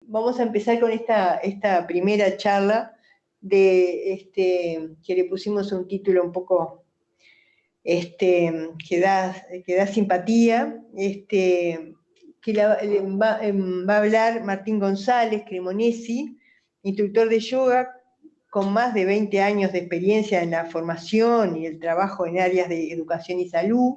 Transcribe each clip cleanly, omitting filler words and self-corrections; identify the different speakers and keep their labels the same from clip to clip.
Speaker 1: vamos a empezar con esta primera charla que le pusimos un título un poco que da simpatía, va a hablar Martín González Cremonesi, instructor de yoga con más de 20 años de experiencia en la formación y el trabajo en áreas de educación y salud.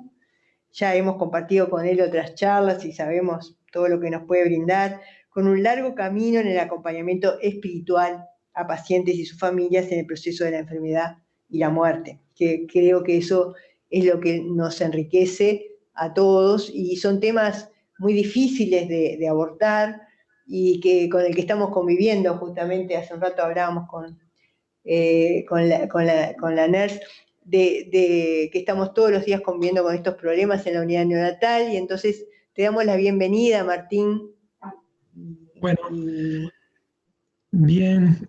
Speaker 1: Ya hemos compartido con él otras charlas y sabemos todo lo que nos puede brindar, con un largo camino en el acompañamiento espiritual a pacientes y sus familias en el proceso de la enfermedad y la muerte, que creo que eso es lo que nos enriquece a todos, y son temas muy difíciles de abordar y con el que estamos conviviendo. Justamente hace un rato hablábamos con la NERS de que estamos todos los días conviviendo con estos problemas en la unidad neonatal, y entonces te damos la bienvenida, Martín.
Speaker 2: Bueno, bien,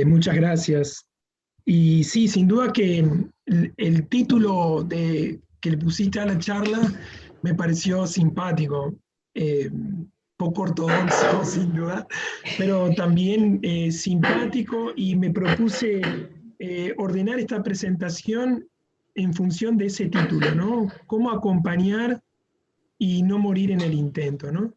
Speaker 2: muchas gracias. Y sí, sin duda que el título que le pusiste a la charla me pareció simpático, poco ortodoxo sin duda, pero también simpático, y me propuse ordenar esta presentación en función de ese título, ¿no? Cómo acompañar y no morir en el intento, ¿no?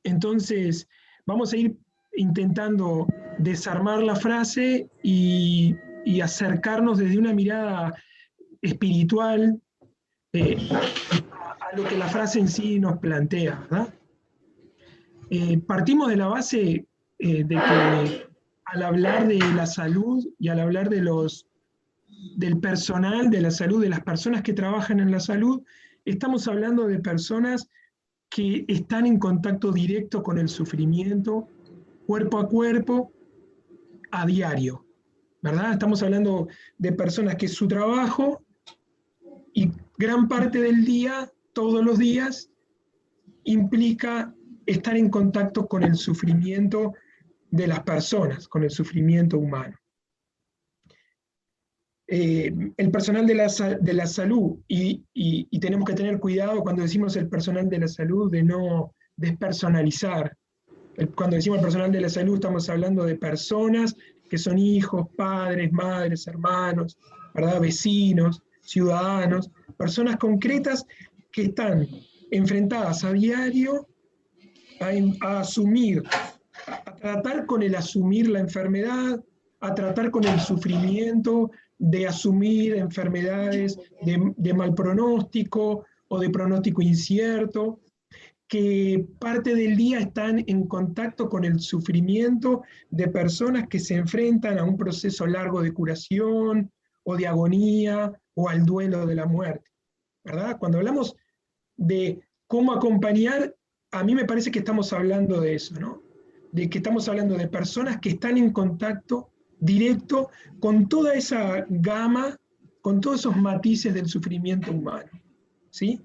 Speaker 2: Entonces, vamos a ir intentando desarmar la frase y acercarnos desde una mirada espiritual a lo que la frase en sí nos plantea, ¿verdad? Partimos de la base de que al hablar de la salud y al hablar del personal de la salud, de las personas que trabajan en la salud, estamos hablando de personas que están en contacto directo con el sufrimiento, cuerpo a cuerpo, a diario, ¿verdad? Estamos hablando de personas que su trabajo y gran parte del día, todos los días, implica estar en contacto con el sufrimiento de las personas, con el sufrimiento humano. El personal de la salud, y tenemos que tener cuidado cuando decimos el personal de la salud de no despersonalizar. Cuando decimos personal de la salud estamos hablando de personas que son hijos, padres, madres, hermanos, ¿verdad? Vecinos, ciudadanos, personas concretas que están enfrentadas a diario a asumir, a tratar con el asumir la enfermedad, a tratar con el sufrimiento de asumir enfermedades de mal pronóstico o de pronóstico incierto, que parte del día están en contacto con el sufrimiento de personas que se enfrentan a un proceso largo de curación o de agonía o al duelo de la muerte, ¿verdad? Cuando hablamos de cómo acompañar, a mí me parece que estamos hablando de eso, ¿no? De que estamos hablando de personas que están en contacto directo con toda esa gama, con todos esos matices del sufrimiento humano, ¿sí?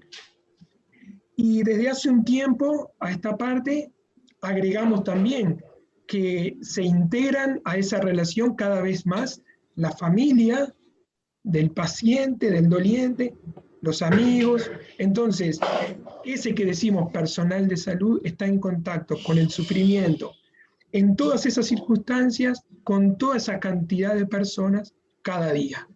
Speaker 2: Y desde hace un tiempo a esta parte agregamos también que se integran a esa relación cada vez más la familia del paciente, del doliente, los amigos. Entonces, ese que decimos personal de salud está en contacto con el sufrimiento en todas esas circunstancias, con toda esa cantidad de personas cada día.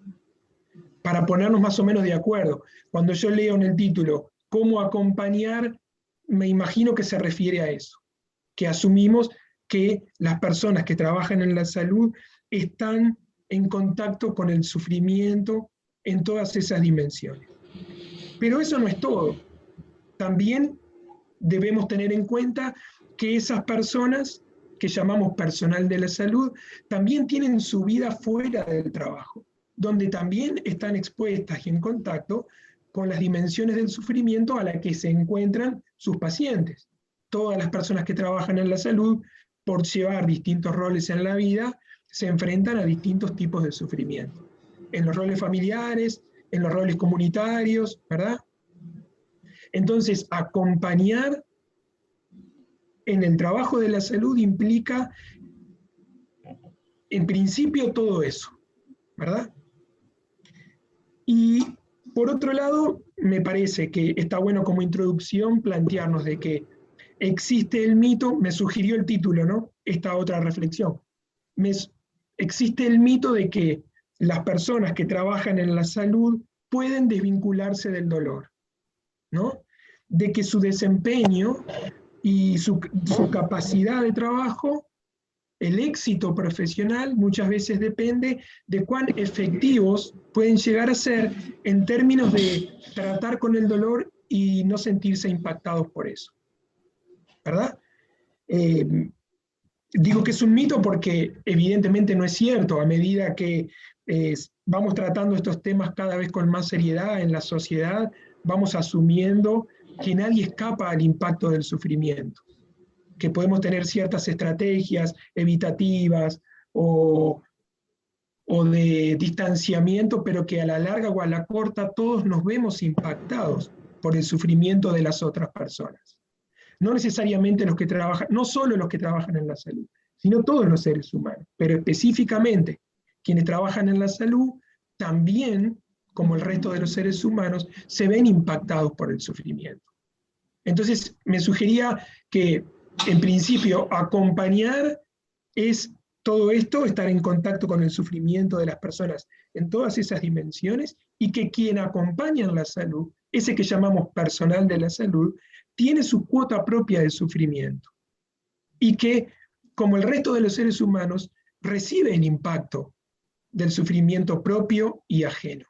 Speaker 2: Para ponernos más o menos de acuerdo, cuando yo leo en el título cómo acompañar, me imagino que se refiere a eso, que asumimos que las personas que trabajan en la salud están en contacto con el sufrimiento en todas esas dimensiones. Pero eso no es todo. También debemos tener en cuenta que esas personas que llamamos personal de la salud también tienen su vida fuera del trabajo, donde también están expuestas y en contacto con las dimensiones del sufrimiento a las que se encuentran sus pacientes. Todas las personas que trabajan en la salud, por llevar distintos roles en la vida, se enfrentan a distintos tipos de sufrimiento. En los roles familiares, en los roles comunitarios, ¿verdad? Entonces, acompañar en el trabajo de la salud implica, en principio, todo eso, ¿verdad? Y por otro lado, me parece que está bueno como introducción plantearnos de que existe el mito, me sugirió el título, ¿no? Esta otra reflexión. Existe el mito de que las personas que trabajan en la salud pueden desvincularse del dolor, ¿no? De que su desempeño y su capacidad de trabajo, el éxito profesional, muchas veces depende de cuán efectivos pueden llegar a ser en términos de tratar con el dolor y no sentirse impactados por eso, ¿verdad? Digo que es un mito porque evidentemente no es cierto. A medida que vamos tratando estos temas cada vez con más seriedad en la sociedad, vamos asumiendo que nadie escapa al impacto del sufrimiento, que podemos tener ciertas estrategias evitativas o de distanciamiento, pero que a la larga o a la corta todos nos vemos impactados por el sufrimiento de las otras personas. No necesariamente los que trabajan, no solo los que trabajan en la salud, sino todos los seres humanos, pero específicamente quienes trabajan en la salud también, como el resto de los seres humanos, se ven impactados por el sufrimiento. Entonces, me sugería que, en principio, acompañar es todo esto, estar en contacto con el sufrimiento de las personas en todas esas dimensiones, y que quien acompaña en la salud, ese que llamamos personal de la salud, tiene su cuota propia de sufrimiento, y que, como el resto de los seres humanos, recibe el impacto del sufrimiento propio y ajeno.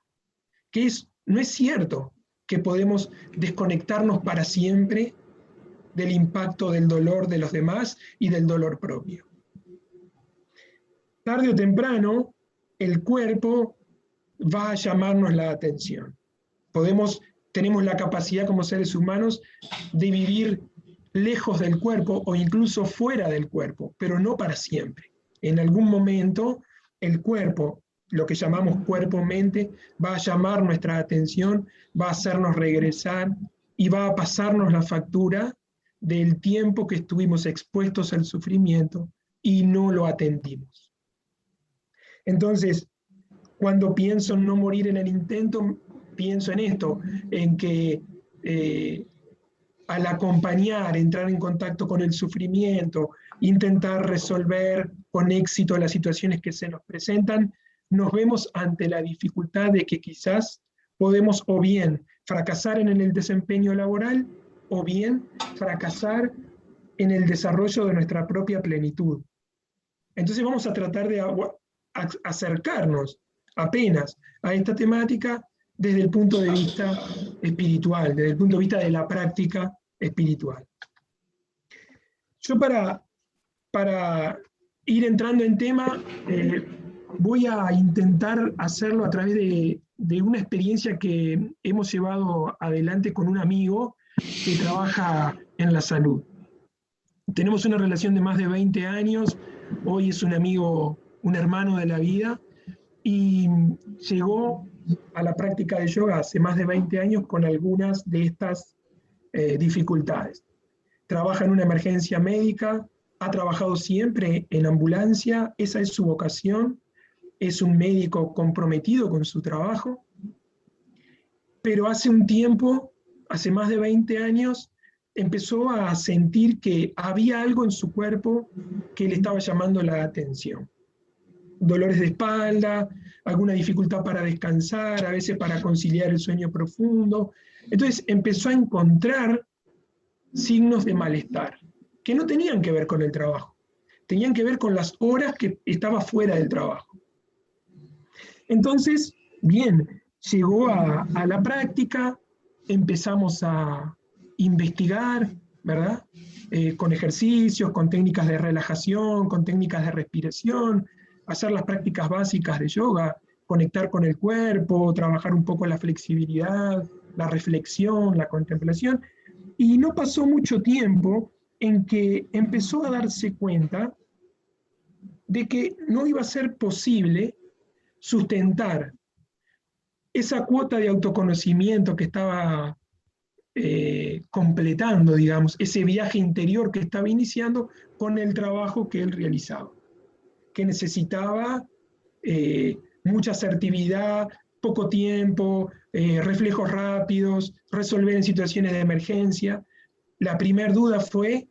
Speaker 2: Que no es cierto que podemos desconectarnos para siempre del impacto del dolor de los demás y del dolor propio. Tarde o temprano, el cuerpo va a llamarnos la atención. Tenemos la capacidad como seres humanos de vivir lejos del cuerpo o incluso fuera del cuerpo, pero no para siempre. En algún momento, el cuerpo, lo que llamamos cuerpo-mente, va a llamar nuestra atención, va a hacernos regresar y va a pasarnos la factura del tiempo que estuvimos expuestos al sufrimiento y no lo atendimos. Entonces, cuando pienso en no morir en el intento, pienso en esto, en que al acompañar, entrar en contacto con el sufrimiento, intentar resolver con éxito las situaciones que se nos presentan, nos vemos ante la dificultad de que quizás podemos o bien fracasar en el desempeño laboral o bien fracasar en el desarrollo de nuestra propia plenitud. Entonces vamos a tratar de acercarnos apenas a esta temática desde el punto de vista espiritual, desde el punto de vista de la práctica espiritual. Yo para ir entrando en tema, voy a intentar hacerlo a través de una experiencia que hemos llevado adelante con un amigo que trabaja en la salud. Tenemos una relación de más de 20 años, hoy es un amigo, un hermano de la vida, y llegó a la práctica de yoga hace más de 20 años con algunas de estas dificultades. Trabaja en una emergencia médica, ha trabajado siempre en ambulancia, esa es su vocación, es un médico comprometido con su trabajo, pero hace un tiempo, hace más de 20 años, empezó a sentir que había algo en su cuerpo que le estaba llamando la atención. Dolores de espalda, alguna dificultad para descansar, a veces para conciliar el sueño profundo. Entonces empezó a encontrar signos de malestar, que no tenían que ver con el trabajo, tenían que ver con las horas que estaba fuera del trabajo. Entonces, bien, llegó a la práctica, empezamos a investigar, ¿verdad? Con ejercicios, con técnicas de relajación, con técnicas de respiración, hacer las prácticas básicas de yoga, conectar con el cuerpo, trabajar un poco la flexibilidad, la reflexión, la contemplación. Y no pasó mucho tiempo en que empezó a darse cuenta de que no iba a ser posible sustentar esa cuota de autoconocimiento que estaba completando, digamos, ese viaje interior que estaba iniciando con el trabajo que él realizaba, que necesitaba mucha asertividad, poco tiempo, reflejos rápidos, resolver en situaciones de emergencia, la primera duda fue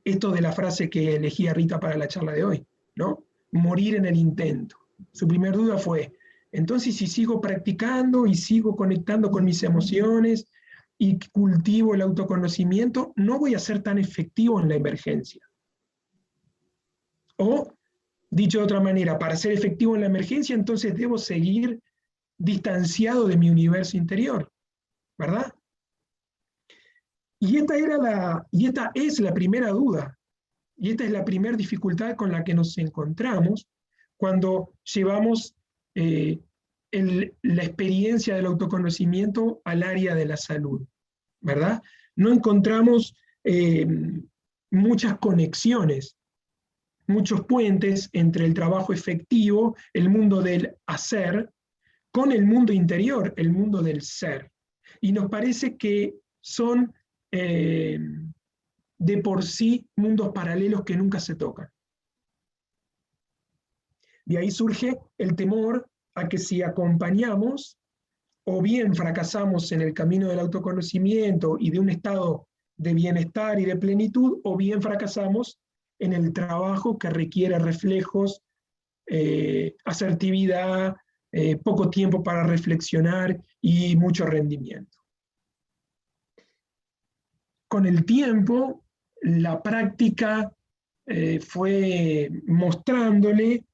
Speaker 2: esto de la frase que elegía Rita para la charla de hoy, ¿no? Morir en el intento. Su primera duda fue, entonces si sigo practicando y sigo conectando con mis emociones y cultivo el autoconocimiento, no voy a ser tan efectivo en la emergencia. O, dicho de otra manera, para ser efectivo en la emergencia, entonces debo seguir distanciado de mi universo interior, ¿verdad? Y esta es la primera duda, y esta es la primera dificultad con la que nos encontramos cuando llevamos la experiencia del autoconocimiento al área de la salud, ¿verdad? No encontramos muchas conexiones, muchos puentes entre el trabajo efectivo, el mundo del hacer, con el mundo interior, el mundo del ser. Y nos parece que son de por sí mundos paralelos que nunca se tocan. De ahí surge el temor a que si acompañamos, o bien fracasamos en el camino del autoconocimiento y de un estado de bienestar y de plenitud, o bien fracasamos en el trabajo que requiere reflejos, asertividad, poco tiempo para reflexionar y mucho rendimiento. Con el tiempo, la práctica fue mostrándole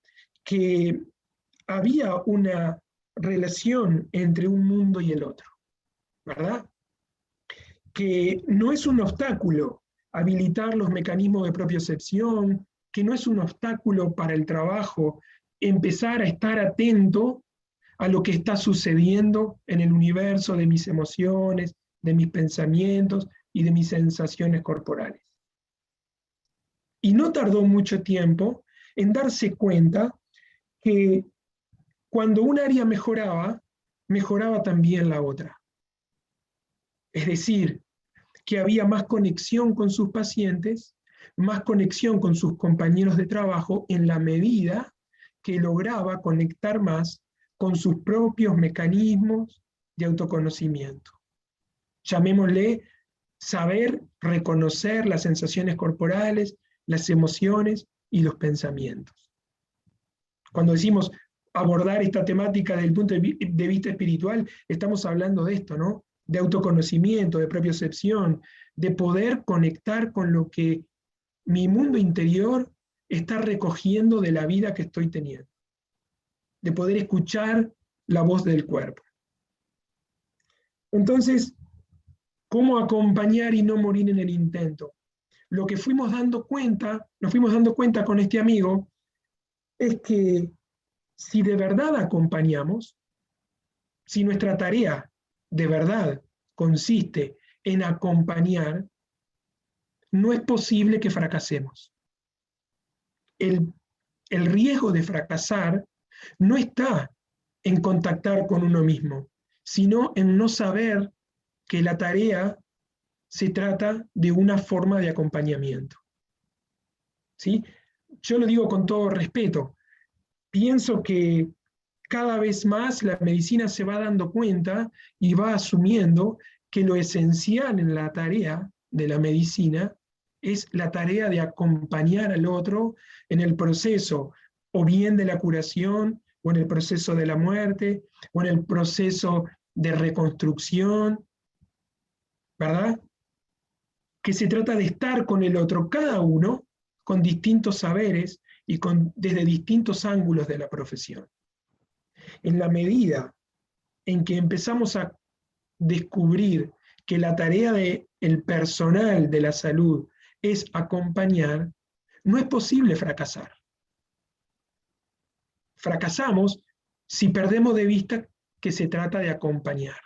Speaker 2: que había una relación entre un mundo y el otro, ¿verdad? Que no es un obstáculo habilitar los mecanismos de propiocepción, que no es un obstáculo para el trabajo empezar a estar atento a lo que está sucediendo en el universo de mis emociones, de mis pensamientos y de mis sensaciones corporales. Y no tardó mucho tiempo en darse cuenta que cuando un área mejoraba, mejoraba también la otra. Es decir, que había más conexión con sus pacientes, más conexión con sus compañeros de trabajo en la medida que lograba conectar más con sus propios mecanismos de autoconocimiento. Llamémosle saber reconocer las sensaciones corporales, las emociones y los pensamientos. Cuando decimos abordar esta temática desde el punto de vista espiritual, estamos hablando de esto, ¿no? De autoconocimiento, de propiocepción, de poder conectar con lo que mi mundo interior está recogiendo de la vida que estoy teniendo, de poder escuchar la voz del cuerpo. Entonces, ¿cómo acompañar y no morir en el intento? Lo que nos fuimos dando cuenta con este amigo, es que si de verdad acompañamos, si nuestra tarea de verdad consiste en acompañar, no es posible que fracasemos. El riesgo de fracasar no está en contactar con uno mismo, sino en no saber que la tarea se trata de una forma de acompañamiento. ¿Sí? Yo lo digo con todo respeto. Pienso que cada vez más la medicina se va dando cuenta y va asumiendo que lo esencial en la tarea de la medicina es la tarea de acompañar al otro en el proceso, o bien de la curación, o en el proceso de la muerte, o en el proceso de reconstrucción, ¿verdad? Que se trata de estar con el otro, cada uno con distintos saberes y desde distintos ángulos de la profesión. En la medida en que empezamos a descubrir que la tarea del personal de la salud es acompañar, no es posible fracasar. Fracasamos si perdemos de vista que se trata de acompañar.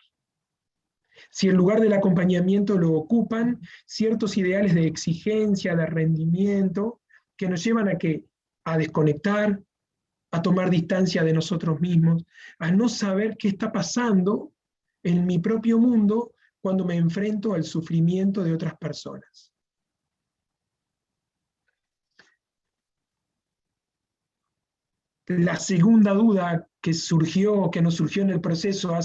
Speaker 2: Si en lugar del acompañamiento lo ocupan ciertos ideales de exigencia, de rendimiento, que nos llevan a desconectar, a tomar distancia de nosotros mismos, a no saber qué está pasando en mi propio mundo cuando me enfrento al sufrimiento de otras personas. La segunda duda que nos surgió en el proceso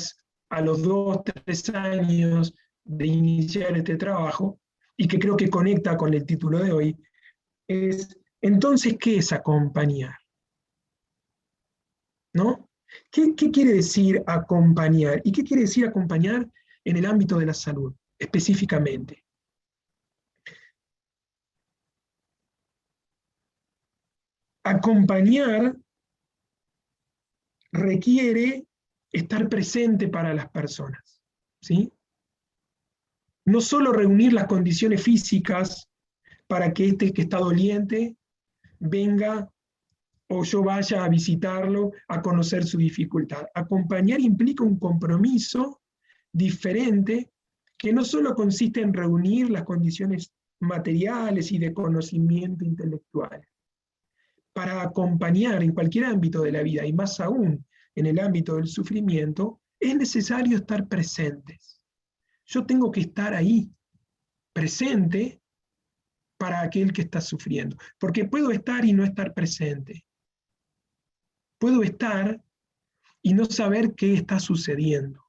Speaker 2: a los 2 o 3 años de iniciar este trabajo, y que creo que conecta con el título de hoy, es, entonces, ¿qué es acompañar? ¿No? ¿Qué quiere decir acompañar? ¿Y qué quiere decir acompañar en el ámbito de la salud, específicamente? Acompañar requiere estar presente para las personas, ¿sí? No solo reunir las condiciones físicas para que este que está doliente venga o yo vaya a visitarlo, a conocer su dificultad. Acompañar implica un compromiso diferente que no solo consiste en reunir las condiciones materiales y de conocimiento intelectual. Para acompañar en cualquier ámbito de la vida, y más aún en el ámbito del sufrimiento, es necesario estar presentes. Yo tengo que estar ahí, presente, para aquel que está sufriendo. Porque puedo estar y no estar presente. Puedo estar y no saber qué está sucediendo.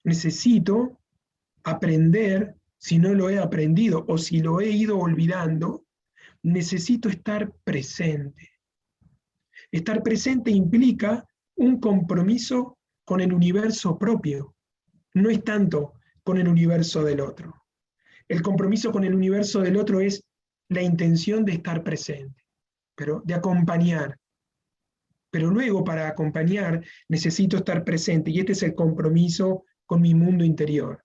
Speaker 2: Necesito aprender, si no lo he aprendido o si lo he ido olvidando, necesito estar presente. Estar presente implica un compromiso con el universo propio, no es tanto con el universo del otro. El compromiso con el universo del otro es la intención de estar presente, pero de acompañar. Pero luego para acompañar necesito estar presente y este es el compromiso con mi mundo interior.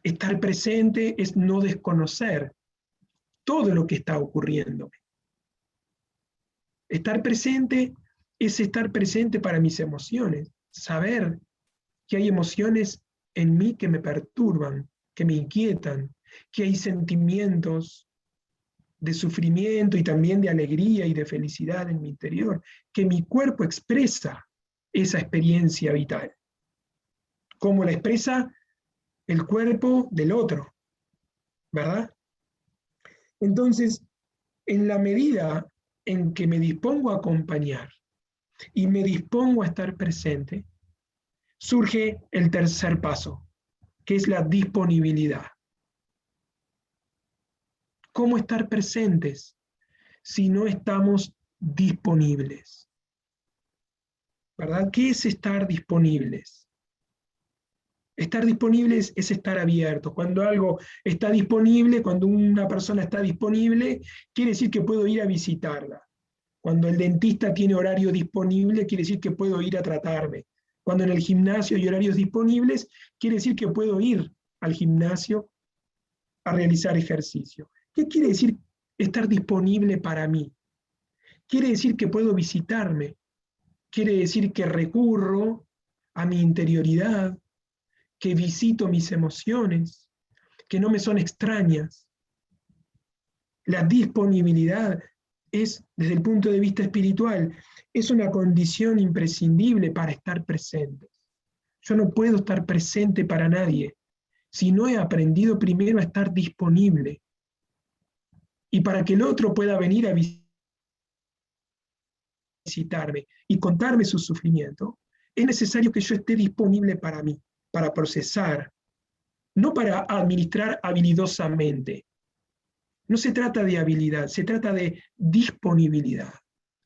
Speaker 2: Estar presente es no desconocer todo lo que está ocurriendo. Estar presente es estar presente para mis emociones, saber que hay emociones en mí que me perturban, que me inquietan, que hay sentimientos de sufrimiento y también de alegría y de felicidad en mi interior, que mi cuerpo expresa esa experiencia vital. ¿Cómo la expresa el cuerpo del otro? ¿Verdad? Entonces, en la medida en que me dispongo a acompañar y me dispongo a estar presente, surge el tercer paso, que es la disponibilidad. ¿Cómo estar presentes si no estamos disponibles? ¿Verdad? ¿Qué es estar disponibles? Estar disponibles es estar abiertos. Cuando algo está disponible, cuando una persona está disponible, quiere decir que puedo ir a visitarla. Cuando el dentista tiene horario disponible, quiere decir que puedo ir a tratarme. Cuando en el gimnasio hay horarios disponibles, quiere decir que puedo ir al gimnasio a realizar ejercicio. ¿Qué quiere decir estar disponible para mí? Quiere decir que puedo visitarme. Quiere decir que recurro a mi interioridad, que visito mis emociones, que no me son extrañas. La disponibilidad es, desde el punto de vista espiritual, es una condición imprescindible para estar presentes. Yo no puedo estar presente para nadie si no he aprendido primero a estar disponible. Y para que el otro pueda venir a visitarme y contarme su sufrimiento, es necesario que yo esté disponible para mí, para procesar, no para administrar habilidosamente. No se trata de habilidad, se trata de disponibilidad,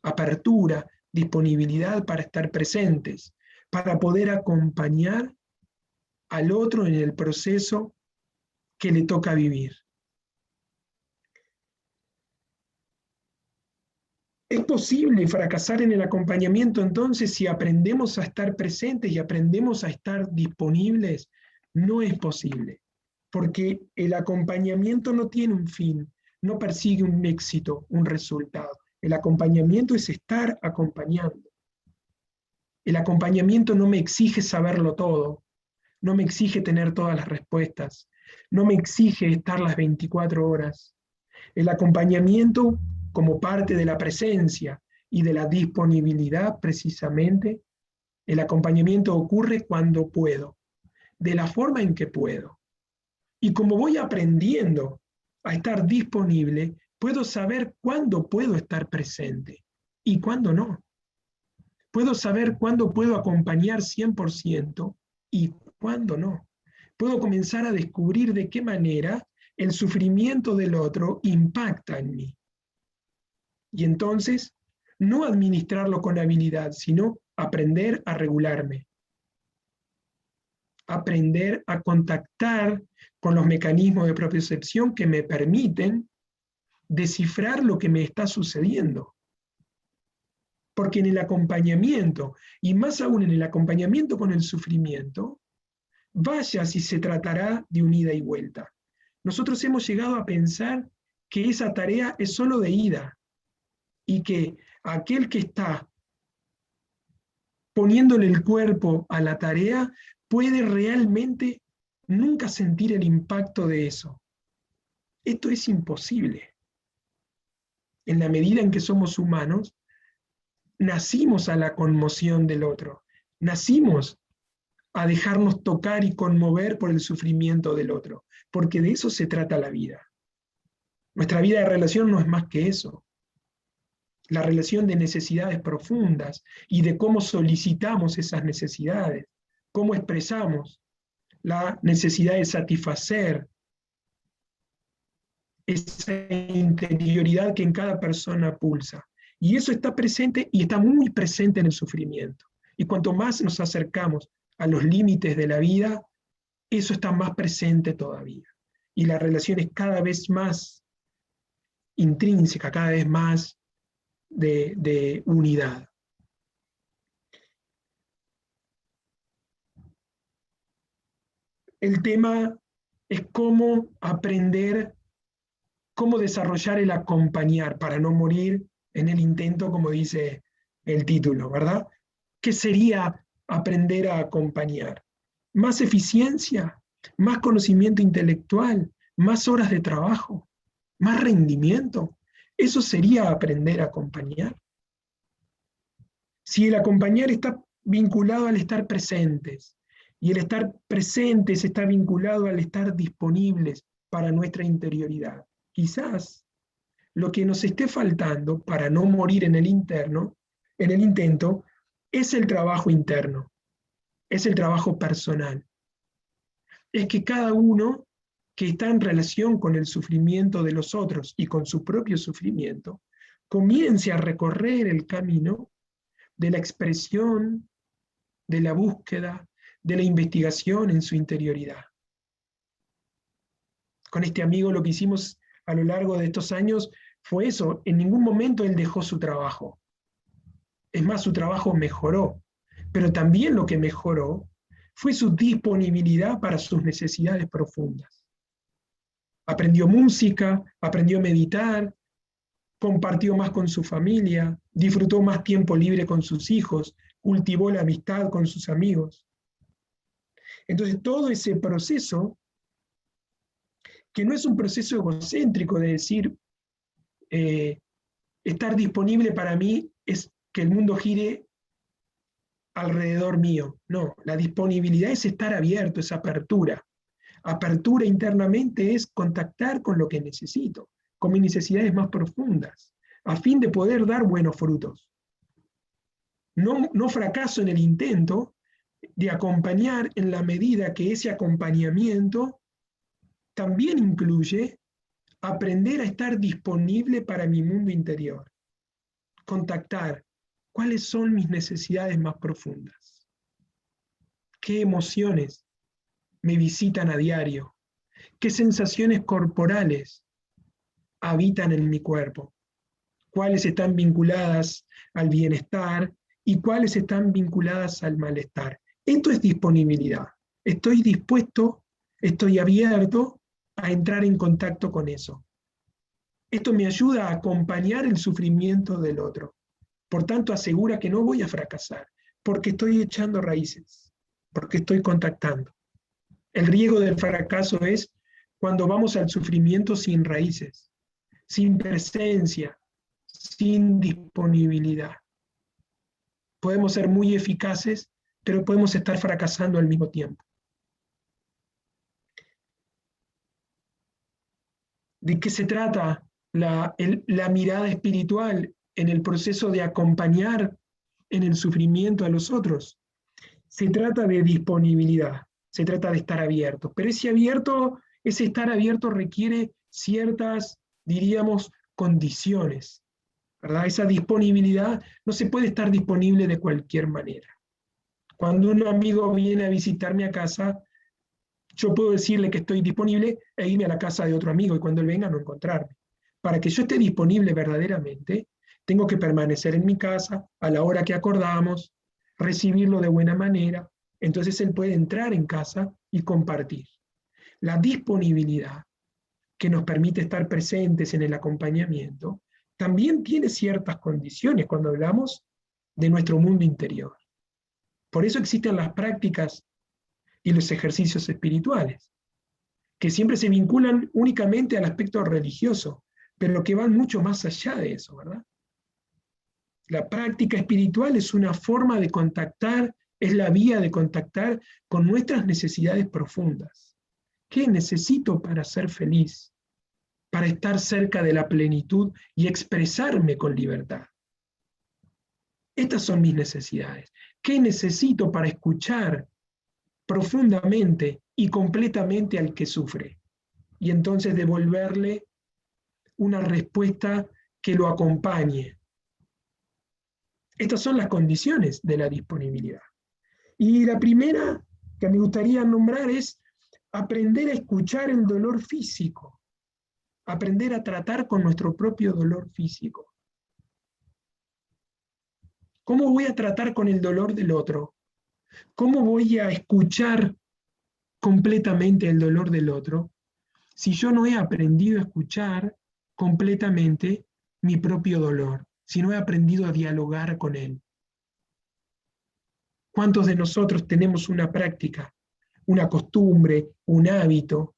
Speaker 2: apertura, disponibilidad para estar presentes, para poder acompañar al otro en el proceso que le toca vivir. ¿Es posible fracasar en el acompañamiento entonces si aprendemos a estar presentes y aprendemos a estar disponibles? No es posible, porque el acompañamiento no tiene un fin, no persigue un éxito, un resultado. El acompañamiento es estar acompañando. El acompañamiento no me exige saberlo todo, no me exige tener todas las respuestas, no me exige estar las 24 horas. El acompañamiento, como parte de la presencia y de la disponibilidad precisamente, el acompañamiento ocurre cuando puedo, de la forma en que puedo. Y como voy aprendiendo a estar disponible, puedo saber cuándo puedo estar presente y cuándo no. Puedo saber cuándo puedo acompañar 100% y cuándo no. puedo comenzar a descubrir de qué manera el sufrimiento del otro impacta en mí. Y entonces, no administrarlo con habilidad, sino aprender a regularme. Aprender a contactar con los mecanismos de propiocepción que me permiten descifrar lo que me está sucediendo. Porque en el acompañamiento, y más aún en el acompañamiento con el sufrimiento, vaya si se tratará de un ida y vuelta. Nosotros hemos llegado a pensar que esa tarea es solo de ida y que aquel que está poniéndole el cuerpo a la tarea puede realmente nunca sentir el impacto de eso. Esto es imposible. En la medida en que somos humanos, nacimos a la conmoción del otro, nacimos a dejarnos tocar y conmover por el sufrimiento del otro, porque de eso se trata la vida. Nuestra vida de relación no es más que eso. La relación de necesidades profundas y de cómo solicitamos esas necesidades, cómo expresamos la necesidad de satisfacer esa interioridad que en cada persona pulsa. Y eso está presente y está muy presente en el sufrimiento. Y cuanto más nos acercamos a los límites de la vida, eso está más presente todavía. Y la relación es cada vez más intrínseca, cada vez más de unidad. El tema es cómo aprender, cómo desarrollar el acompañar para no morir en el intento, como dice el título, ¿verdad? ¿Qué sería aprender a acompañar? ¿Más eficiencia? ¿Más conocimiento intelectual? ¿Más horas de trabajo? ¿Más rendimiento? ¿Eso sería aprender a acompañar? Si el acompañar está vinculado al estar presentes, y el estar presentes está vinculado al estar disponibles para nuestra interioridad, quizás lo que nos esté faltando para no morir en el intento, es el trabajo interno, es el trabajo personal. Es que cada uno que está en relación con el sufrimiento de los otros y con su propio sufrimiento, comience a recorrer el camino de la expresión, de la búsqueda, de la investigación en su interioridad. Con este amigo lo que hicimos a lo largo de estos años fue eso. En ningún momento él dejó su trabajo. Es más, su trabajo mejoró. Pero también lo que mejoró fue su disponibilidad para sus necesidades profundas. Aprendió música, aprendió a meditar, compartió más con su familia, disfrutó más tiempo libre con sus hijos, cultivó la amistad con sus amigos. Entonces todo ese proceso, que no es un proceso egocéntrico de decir, estar disponible para mí es que el mundo gire alrededor mío. No, la disponibilidad es estar abierto, es apertura. Apertura internamente es contactar con lo que necesito, con mis necesidades más profundas, a fin de poder dar buenos frutos. No fracaso en el intento de acompañar en la medida que ese acompañamiento también incluye aprender a estar disponible para mi mundo interior. Contactar cuáles son mis necesidades más profundas. ¿Qué emociones me visitan a diario? ¿Qué sensaciones corporales habitan en mi cuerpo? ¿Cuáles están vinculadas al bienestar y cuáles están vinculadas al malestar? Esto es disponibilidad. Estoy dispuesto, estoy abierto a entrar en contacto con eso. Esto me ayuda a acompañar el sufrimiento del otro. Por tanto, asegura que no voy a fracasar, porque estoy echando raíces, porque estoy contactando. El riesgo del fracaso es cuando vamos al sufrimiento sin raíces, sin presencia, sin disponibilidad. Podemos ser muy eficaces, pero podemos estar fracasando al mismo tiempo. ¿De qué se trata la mirada espiritual en el proceso de acompañar en el sufrimiento a los otros? Se trata de disponibilidad. se trata de estar abiertos. Pero ese estar abierto requiere ciertas, diríamos, condiciones, ¿verdad? Esa disponibilidad no se puede estar disponible de cualquier manera. Cuando un amigo viene a visitarme a casa, yo puedo decirle que estoy disponible e irme a la casa de otro amigo y cuando él venga no encontrarme. Para que yo esté disponible verdaderamente, tengo que permanecer en mi casa a la hora que acordamos, recibirlo de buena manera, entonces él puede entrar en casa y compartir. La disponibilidad que nos permite estar presentes en el acompañamiento también tiene ciertas condiciones cuando hablamos de nuestro mundo interior. Por eso existen las prácticas y los ejercicios espirituales, que siempre se vinculan únicamente al aspecto religioso, pero que van mucho más allá de eso, ¿verdad? La práctica espiritual es una forma de contactar, es la vía de contactar con nuestras necesidades profundas. ¿Qué necesito para ser feliz? Para estar cerca de la plenitud y expresarme con libertad. Estas son mis necesidades. ¿Qué necesito para escuchar profundamente y completamente al que sufre? Y entonces devolverle una respuesta que lo acompañe. Estas son las condiciones de la disponibilidad. Y la primera que me gustaría nombrar es aprender a escuchar el dolor físico, aprender a tratar con nuestro propio dolor físico. ¿Cómo voy a tratar con el dolor del otro? ¿Cómo voy a escuchar completamente el dolor del otro si yo no he aprendido a escuchar completamente mi propio dolor, si no he aprendido a dialogar con él? ¿Cuántos de nosotros tenemos una práctica, una costumbre, un hábito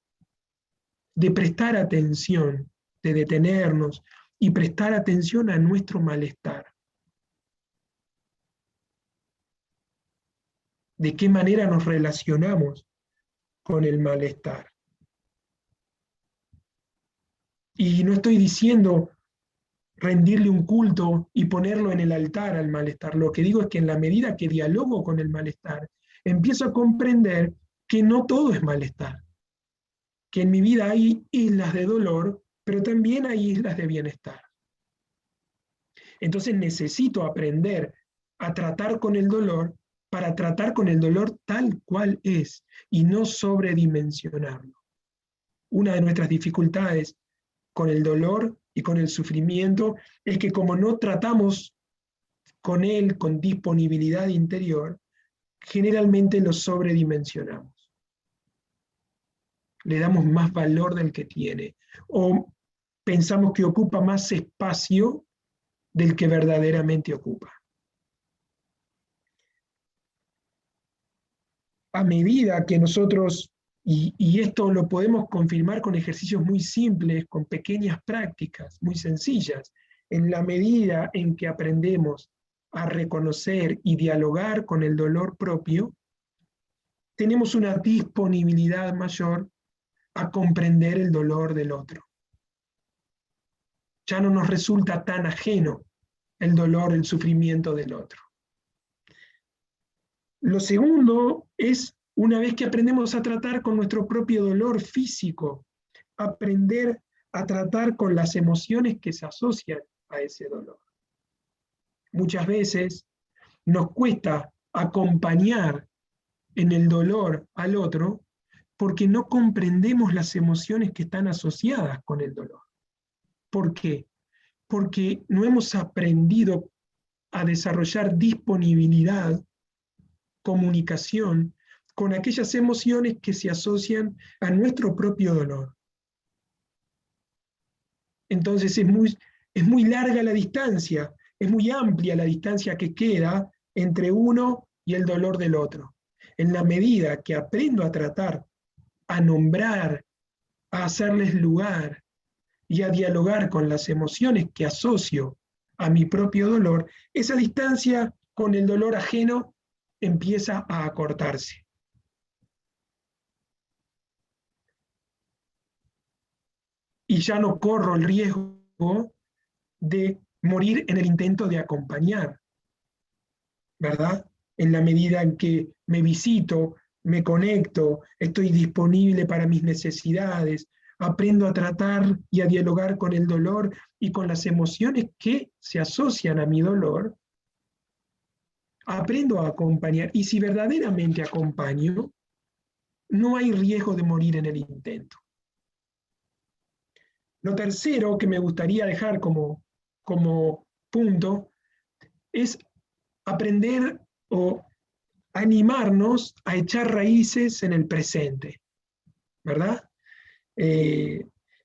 Speaker 2: de prestar atención, de detenernos y prestar atención a nuestro malestar? ¿De qué manera nos relacionamos con el malestar? Y no estoy diciendo rendirle un culto y ponerlo en el altar al malestar. Lo que digo es que en la medida que dialogo con el malestar, empiezo a comprender que no todo es malestar, que en mi vida hay islas de dolor, pero también hay islas de bienestar. Entonces necesito aprender a tratar con el dolor para tratar con el dolor tal cual es y no sobredimensionarlo. Una de nuestras dificultades con el dolor y con el sufrimiento es que como no tratamos con él con disponibilidad interior, generalmente lo sobredimensionamos. Le damos más valor del que tiene o pensamos que ocupa más espacio del que verdaderamente ocupa. A medida que nosotros, y esto lo podemos confirmar con ejercicios muy simples, con pequeñas prácticas muy sencillas, en la medida en que aprendemos a reconocer y dialogar con el dolor propio, tenemos una disponibilidad mayor a comprender el dolor del otro. Ya no nos resulta tan ajeno el dolor, el sufrimiento del otro. Lo segundo es, una vez que aprendemos a tratar con nuestro propio dolor físico, aprender a tratar con las emociones que se asocian a ese dolor. Muchas veces nos cuesta acompañar en el dolor al otro porque no comprendemos las emociones que están asociadas con el dolor. ¿Por qué? Porque no hemos aprendido a desarrollar disponibilidad, comunicación con aquellas emociones que se asocian a nuestro propio dolor. Entonces es muy larga la distancia, es muy amplia la distancia que queda entre uno y el dolor del otro. En la medida que aprendo a tratar, a nombrar, a hacerles lugar y a dialogar con las emociones que asocio a mi propio dolor, esa distancia con el dolor ajeno empieza a acortarse. Y ya no corro el riesgo de morir en el intento de acompañar, ¿verdad? En la medida en que me visito, me conecto, estoy disponible para mis necesidades, aprendo a tratar y a dialogar con el dolor y con las emociones que se asocian a mi dolor, aprendo a acompañar. Y si verdaderamente acompaño, no hay riesgo de morir en el intento. Lo tercero que me gustaría dejar como punto es aprender o animarnos a echar raíces en el presente, ¿verdad?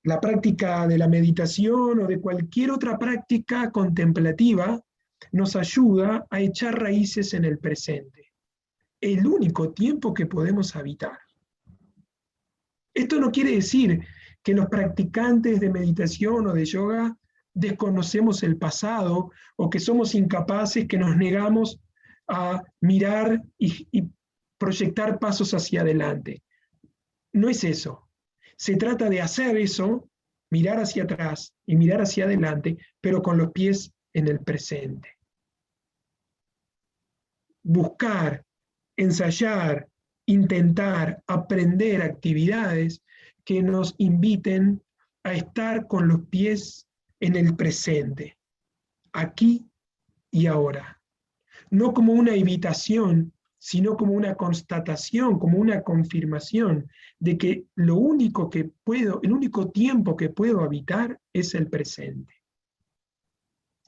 Speaker 2: La práctica de la meditación o de cualquier otra práctica contemplativa nos ayuda a echar raíces en el presente, el único tiempo que podemos habitar. Esto no quiere decir que los practicantes de meditación o de yoga desconocemos el pasado o que somos incapaces, que nos negamos a mirar y proyectar pasos hacia adelante. No es eso. Se trata de hacer eso, mirar hacia atrás y mirar hacia adelante, pero con los pies en el presente. Buscar, ensayar, intentar, aprender actividades que nos inviten a estar con los pies en el presente, aquí y ahora. No como una invitación, sino como una constatación, como una confirmación de que el único tiempo que puedo habitar es el presente.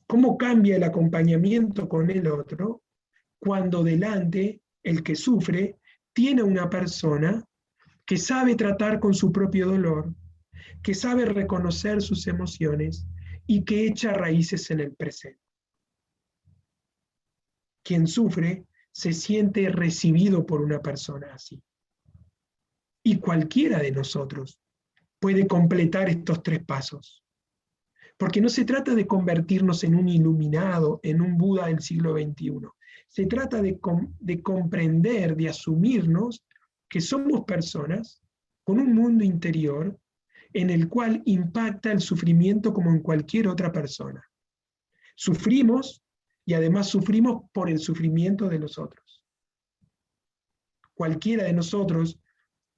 Speaker 2: ¿Cómo cambia el acompañamiento con el otro cuando delante el que sufre tiene una persona que sabe tratar con su propio dolor, que sabe reconocer sus emociones y que echa raíces en el presente? Quien sufre se siente recibido por una persona así. Y cualquiera de nosotros puede completar estos 3 pasos. Porque no se trata de convertirnos en un iluminado, en un Buda del siglo XXI. Se trata de comprender, de asumirnos que somos personas con un mundo interior en el cual impacta el sufrimiento como en cualquier otra persona. Sufrimos y además sufrimos por el sufrimiento de los otros. Cualquiera de nosotros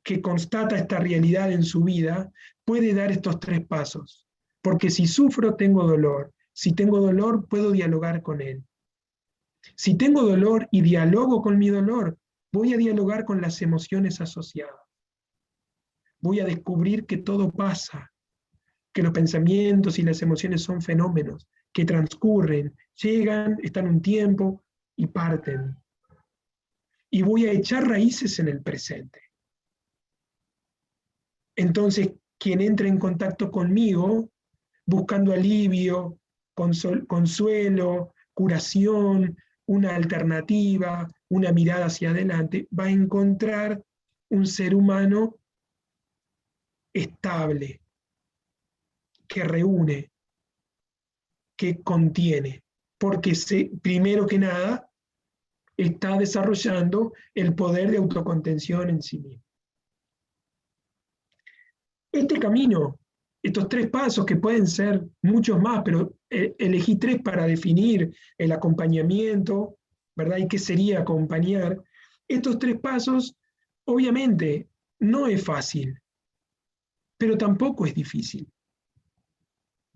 Speaker 2: que constata esta realidad en su vida puede dar estos 3 pasos. Porque si sufro, tengo dolor. Si tengo dolor, puedo dialogar con él. Si tengo dolor y dialogo con mi dolor, voy a dialogar con las emociones asociadas. Voy a descubrir que todo pasa, que los pensamientos y las emociones son fenómenos que transcurren, llegan, están un tiempo y parten. Y voy a echar raíces en el presente. Entonces, quien entra en contacto conmigo, buscando alivio, consuelo, curación, una alternativa, una mirada hacia adelante, va a encontrar un ser humano estable, que reúne, que contiene, porque primero que nada está desarrollando el poder de autocontención en sí mismo. Este camino, estos 3 pasos, que pueden ser muchos más, pero elegí 3 para definir el acompañamiento, ¿verdad? ¿Y qué sería acompañar? Estos 3 pasos, obviamente, no es fácil, pero tampoco es difícil.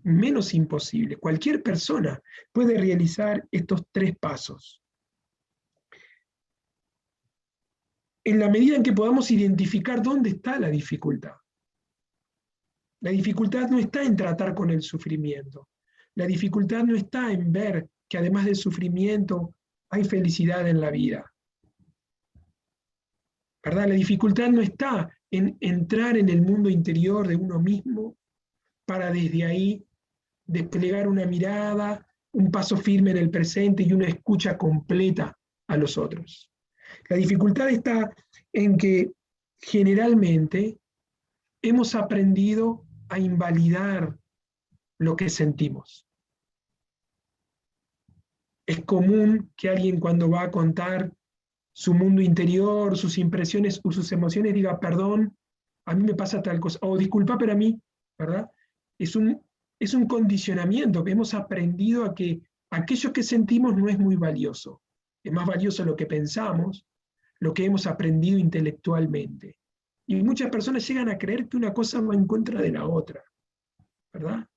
Speaker 2: Menos imposible. Cualquier persona puede realizar estos 3 pasos. En la medida en que podamos identificar dónde está la dificultad. La dificultad no está en tratar con el sufrimiento. La dificultad no está en ver que además del sufrimiento hay felicidad en la vida. ¿Verdad? La dificultad no está en entrar en el mundo interior de uno mismo para desde ahí desplegar una mirada, un paso firme en el presente y una escucha completa a los otros. La dificultad está en que generalmente hemos aprendido a invalidar lo que sentimos. Es común que alguien, cuando va a contar su mundo interior, sus impresiones o sus emociones, diga: perdón, a mí me pasa tal cosa, o disculpa, pero a mí, ¿verdad? Es un condicionamiento que hemos aprendido a que aquello que sentimos no es muy valioso. Es más valioso lo que pensamos, lo que hemos aprendido intelectualmente. Y muchas personas llegan a creer que una cosa va en contra de la otra, ¿verdad?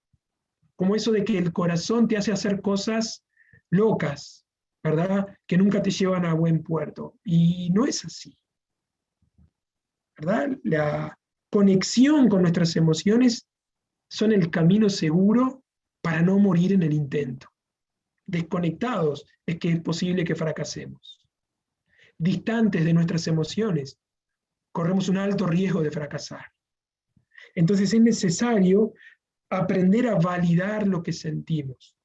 Speaker 2: Como eso de que el corazón te hace hacer cosas locas, ¿verdad? Que nunca te llevan a buen puerto. Y no es así, ¿verdad? La conexión con nuestras emociones son el camino seguro para no morir en el intento. Desconectados es que es posible que fracasemos. Distantes de nuestras emociones, corremos un alto riesgo de fracasar. Entonces es necesario aprender a validar lo que sentimos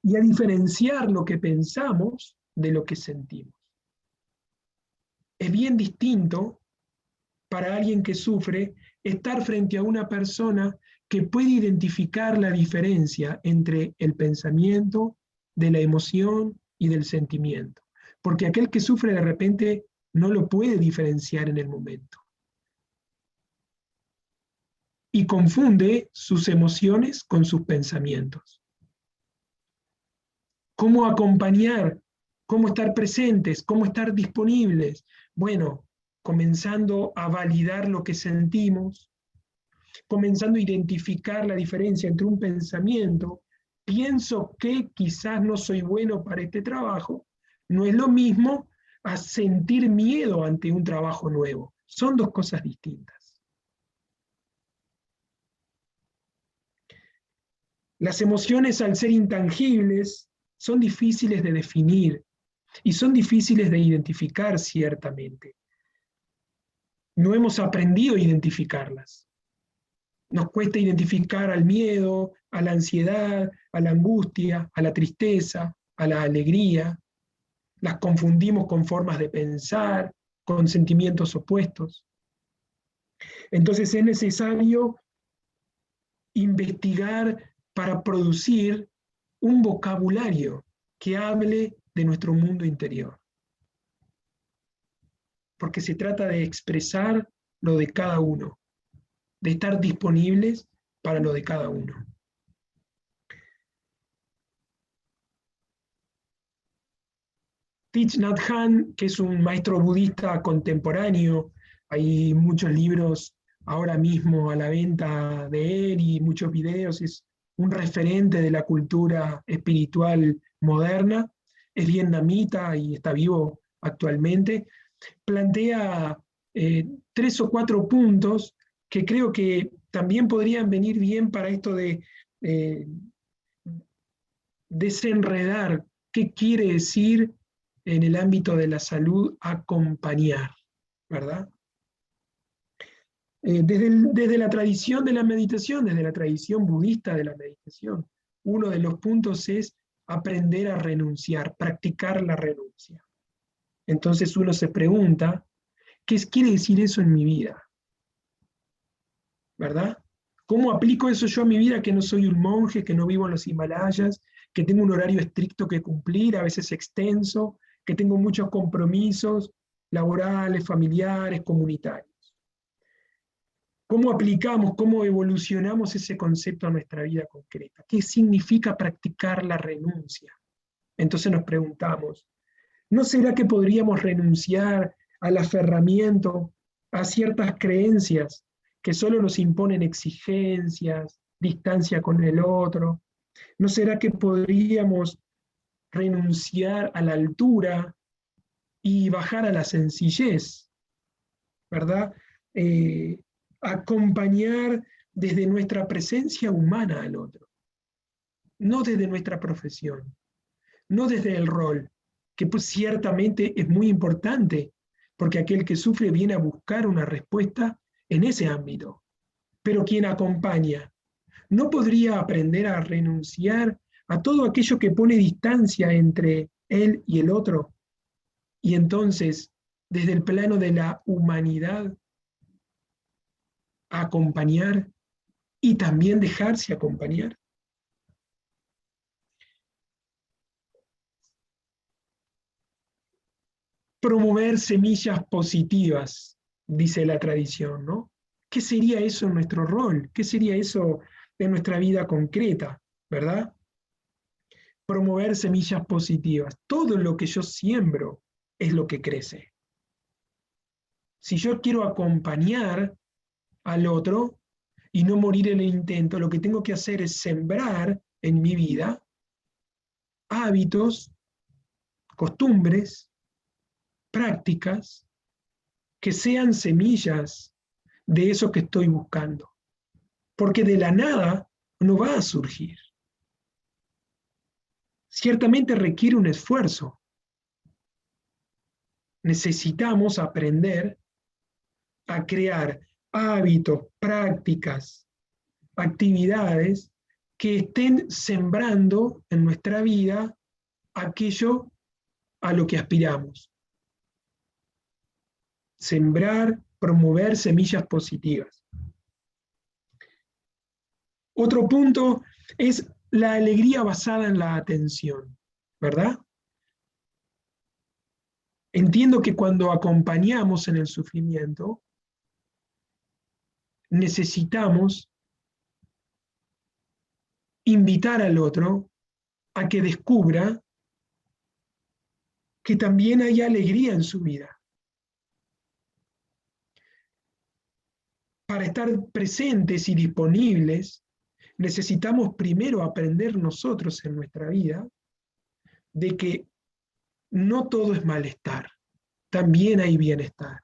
Speaker 2: y a diferenciar lo que pensamos de lo que sentimos. Es bien distinto para alguien que sufre estar frente a una persona que puede identificar la diferencia entre el pensamiento, de la emoción y del sentimiento. Porque aquel que sufre de repente no lo puede diferenciar en el momento. Y confunde sus emociones con sus pensamientos. ¿Cómo acompañar? ¿Cómo estar presentes? ¿Cómo estar disponibles? Bueno, comenzando a validar lo que sentimos, comenzando a identificar la diferencia entre un pensamiento, pienso que quizás no soy bueno para este trabajo, no es lo mismo a sentir miedo ante un trabajo nuevo. Son dos cosas distintas. Las emociones, al ser intangibles, son difíciles de definir y son difíciles de identificar ciertamente. No hemos aprendido a identificarlas. Nos cuesta identificar al miedo, a la ansiedad, a la angustia, a la tristeza, a la alegría. Las confundimos con formas de pensar, con sentimientos opuestos. Entonces es necesario investigar para producir un vocabulario que hable de nuestro mundo interior. Porque se trata de expresar lo de cada uno, de estar disponibles para lo de cada uno. Thich Nhat Hanh, que es un maestro budista contemporáneo, hay muchos libros ahora mismo a la venta de él y muchos videos, es un referente de la cultura espiritual moderna, es vietnamita y está vivo actualmente, plantea 3 o 4 puntos que creo que también podrían venir bien para esto de desenredar qué quiere decir en el ámbito de la salud acompañar, ¿verdad? Desde la tradición de la meditación, desde la tradición budista de la meditación, uno de los puntos es aprender a renunciar, practicar la renuncia. Entonces uno se pregunta, ¿qué quiere decir eso en mi vida? ¿Verdad? ¿Cómo aplico eso yo a mi vida, que no soy un monje, que no vivo en los Himalayas, que tengo un horario estricto que cumplir, a veces extenso, que tengo muchos compromisos laborales, familiares, comunitarios? ¿Cómo aplicamos, cómo evolucionamos ese concepto a nuestra vida concreta? ¿Qué significa practicar la renuncia? Entonces nos preguntamos, ¿no será que podríamos renunciar al aferramiento a ciertas creencias que solo nos imponen exigencias, distancia con el otro? ¿No será que podríamos renunciar a la altura y bajar a la sencillez? ¿Verdad? Acompañar desde nuestra presencia humana al otro, no desde nuestra profesión, no desde el rol, que pues ciertamente es muy importante, porque aquel que sufre viene a buscar una respuesta en ese ámbito. Pero quien acompaña, ¿no podría aprender a renunciar a todo aquello que pone distancia entre él y el otro? Y entonces, desde el plano de la humanidad, acompañar y también dejarse acompañar. Promover semillas positivas, dice la tradición, ¿no? ¿Qué sería eso en nuestro rol? ¿Qué sería eso en nuestra vida concreta, verdad? Promover semillas positivas. Todo lo que yo siembro es lo que crece. Si yo quiero acompañar al otro y no morir en el intento, lo que tengo que hacer es sembrar en mi vida hábitos, costumbres, prácticas que sean semillas de eso que estoy buscando. Porque de la nada no va a surgir. Ciertamente requiere un esfuerzo. Necesitamos aprender a crear hábitos, prácticas, actividades que estén sembrando en nuestra vida aquello a lo que aspiramos. Sembrar, promover semillas positivas. Otro punto es la alegría basada en la atención, ¿verdad? Entiendo que cuando acompañamos en el sufrimiento, necesitamos invitar al otro a que descubra que también hay alegría en su vida. Para estar presentes y disponibles, necesitamos primero aprender nosotros en nuestra vida de que no todo es malestar, también hay bienestar.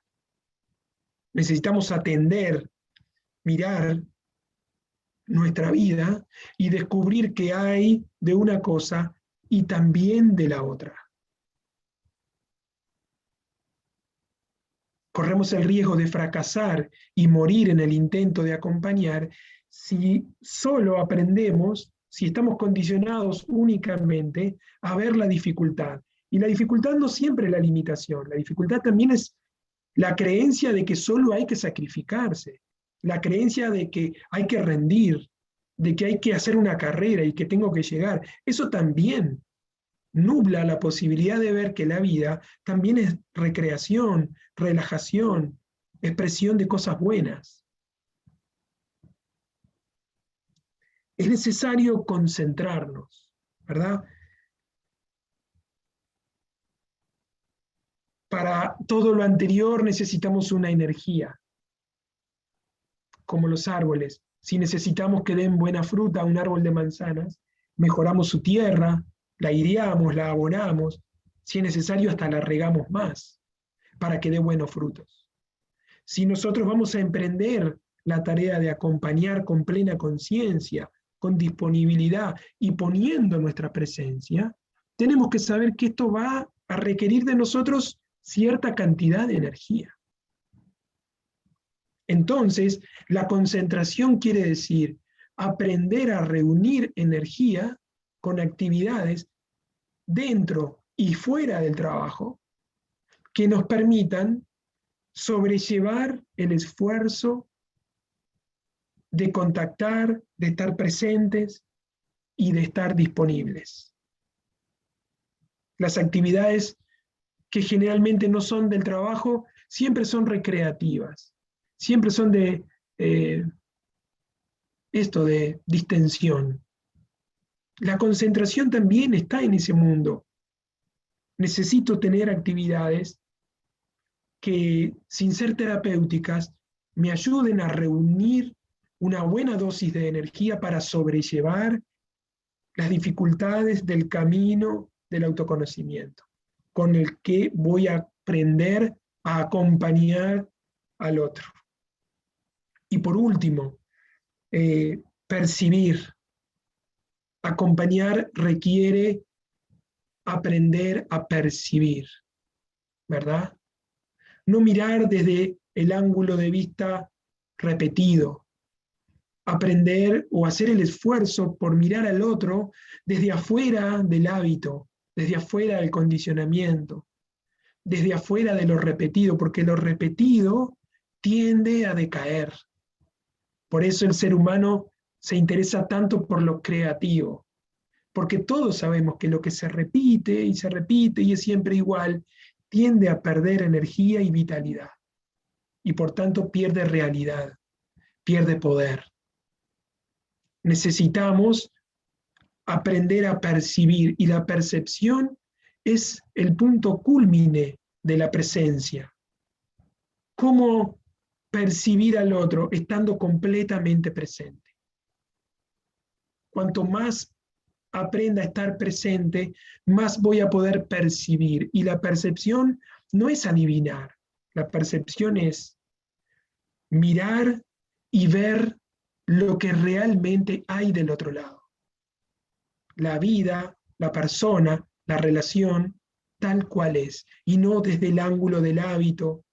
Speaker 2: Necesitamos atender, mirar nuestra vida y descubrir que hay de una cosa y también de la otra. Corremos el riesgo de fracasar y morir en el intento de acompañar si solo aprendemos, si estamos condicionados únicamente a ver la dificultad. Y la dificultad no siempre es la limitación, la dificultad también es la creencia de que solo hay que sacrificarse, la creencia de que hay que rendir, de que hay que hacer una carrera y que tengo que llegar. Eso también nubla la posibilidad de ver que la vida también es recreación, relajación, expresión de cosas buenas. Es necesario concentrarnos, ¿verdad? Para todo lo anterior necesitamos una energía, como los árboles. Si necesitamos que den buena fruta a un árbol de manzanas, mejoramos su tierra, la aireamos, la abonamos, si es necesario hasta la regamos más para que dé buenos frutos. Si nosotros vamos a emprender la tarea de acompañar con plena conciencia, con disponibilidad y poniendo nuestra presencia, tenemos que saber que esto va a requerir de nosotros cierta cantidad de energía. Entonces, la concentración quiere decir aprender a reunir energía con actividades dentro y fuera del trabajo que nos permitan sobrellevar el esfuerzo de contactar, de estar presentes y de estar disponibles. Las actividades que generalmente no son del trabajo siempre son recreativas, siempre son de distensión. La concentración también está en ese mundo. Necesito tener actividades que, sin ser terapéuticas, me ayuden a reunir una buena dosis de energía para sobrellevar las dificultades del camino del autoconocimiento, con el que voy a aprender a acompañar al otro. Y por último, percibir. Acompañar requiere aprender a percibir, ¿verdad? No mirar desde el ángulo de vista repetido. Aprender o hacer el esfuerzo por mirar al otro desde afuera del hábito, desde afuera del condicionamiento, desde afuera de lo repetido, porque lo repetido tiende a decaer. Por eso el ser humano se interesa tanto por lo creativo, porque todos sabemos que lo que se repite y es siempre igual, tiende a perder energía y vitalidad, y por tanto pierde realidad, pierde poder. Necesitamos aprender a percibir, y la percepción es el punto cúlmine de la presencia. cómo percibir al otro estando completamente presente. Cuanto más aprenda a estar presente, más voy a poder percibir. Y la percepción no es adivinar, la percepción es mirar y ver lo que realmente hay del otro lado. La vida, la persona, la relación, tal cual es, y no desde el ángulo del hábito,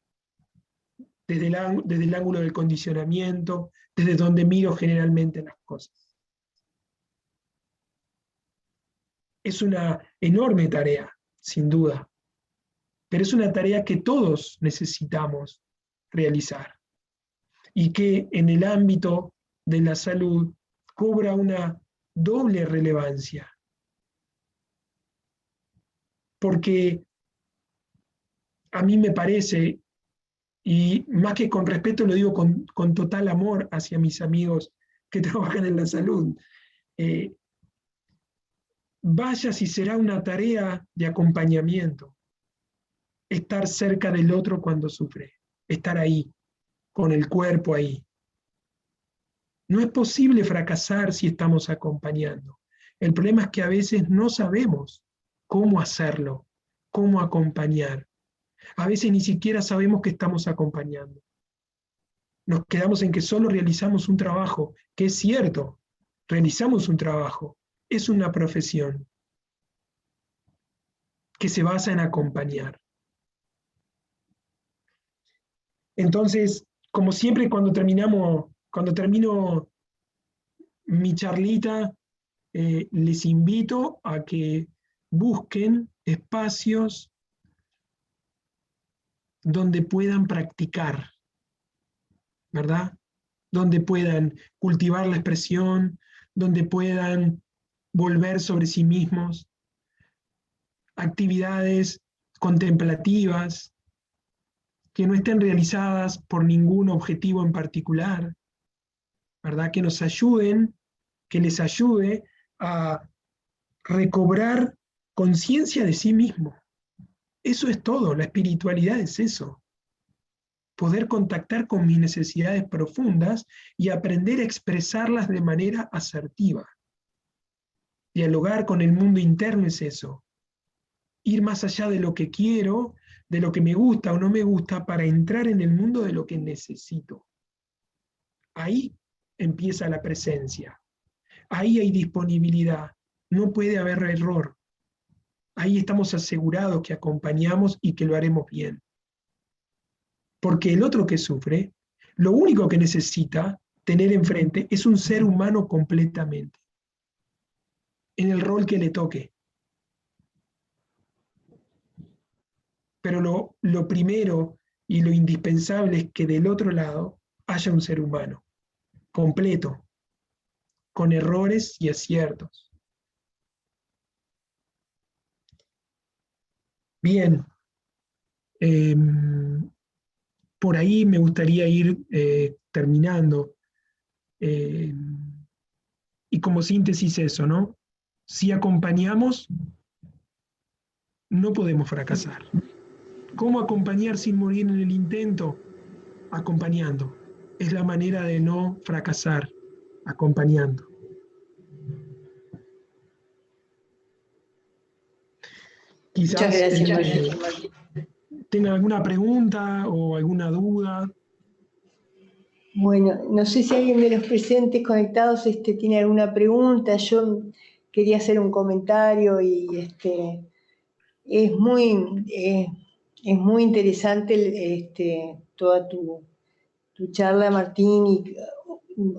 Speaker 2: desde el ángulo del condicionamiento, desde donde miro generalmente las cosas. Es una enorme tarea, sin duda, pero es una tarea que todos necesitamos realizar y que en el ámbito de la salud cobra una doble relevancia. Porque a mí me parece, y más que con respeto lo digo con total amor hacia mis amigos que trabajan en la salud, vaya si será una tarea de acompañamiento, estar cerca del otro cuando sufre, estar ahí, con el cuerpo ahí. No es posible fracasar si estamos acompañando. El problema es que a veces no sabemos cómo hacerlo, cómo acompañar. A veces ni siquiera sabemos que estamos acompañando. Nos quedamos en que solo realizamos un trabajo, que es cierto, realizamos un trabajo, es una profesión que se basa en acompañar. Entonces, como siempre cuando termino mi charlita, les invito a que busquen espacios donde puedan practicar, ¿verdad? Donde puedan cultivar la expresión, donde puedan volver sobre sí mismos, actividades contemplativas que no estén realizadas por ningún objetivo en particular, ¿verdad? Que nos ayuden, que les ayude a recobrar conciencia de sí mismo. Eso es todo, la espiritualidad es eso. Poder contactar con mis necesidades profundas y aprender a expresarlas de manera asertiva. Dialogar con el mundo interno es eso. Ir más allá de lo que quiero, de lo que me gusta o no me gusta, para entrar en el mundo de lo que necesito. Ahí empieza la presencia. Ahí hay disponibilidad. No puede haber error. Ahí estamos asegurados que acompañamos y que lo haremos bien. Porque el otro que sufre, lo único que necesita tener enfrente es un ser humano completamente, en el rol que le toque. Pero lo primero y lo indispensable es que del otro lado haya un ser humano, completo, con errores y aciertos. Bien, por ahí me gustaría ir terminando. Y como síntesis eso, ¿no? Si acompañamos, no podemos fracasar. ¿Cómo acompañar sin morir en el intento? Acompañando. Es la manera de no fracasar, acompañando. Quizás
Speaker 1: Muchas gracias, Martín.
Speaker 2: ¿Tengan alguna pregunta o alguna duda?
Speaker 1: Bueno, no sé si alguien de los presentes conectados tiene alguna pregunta. Yo quería hacer un comentario y es muy interesante toda tu charla, Martín, y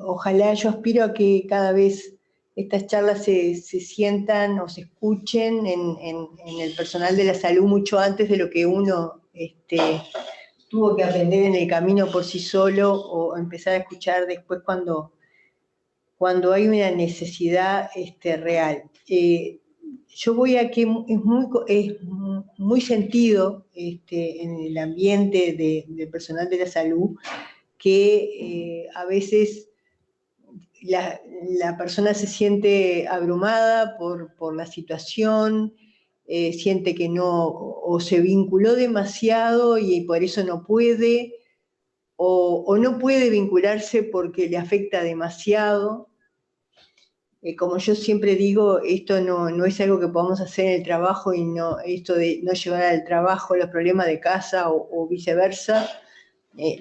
Speaker 1: ojalá yo aspiro a que cada vez estas charlas se sientan o se escuchen en el personal de la salud mucho antes de lo que uno tuvo que aprender en el camino por sí solo o empezar a escuchar después cuando hay una necesidad real. Yo voy a que es muy sentido en el ambiente del personal de la salud que a veces la persona se siente abrumada por la situación, siente que no, o se vinculó demasiado y por eso no puede, o no puede vincularse porque le afecta demasiado. Como yo siempre digo, esto no es algo que podamos hacer en el trabajo, y esto de no llevar al trabajo los problemas de casa o viceversa,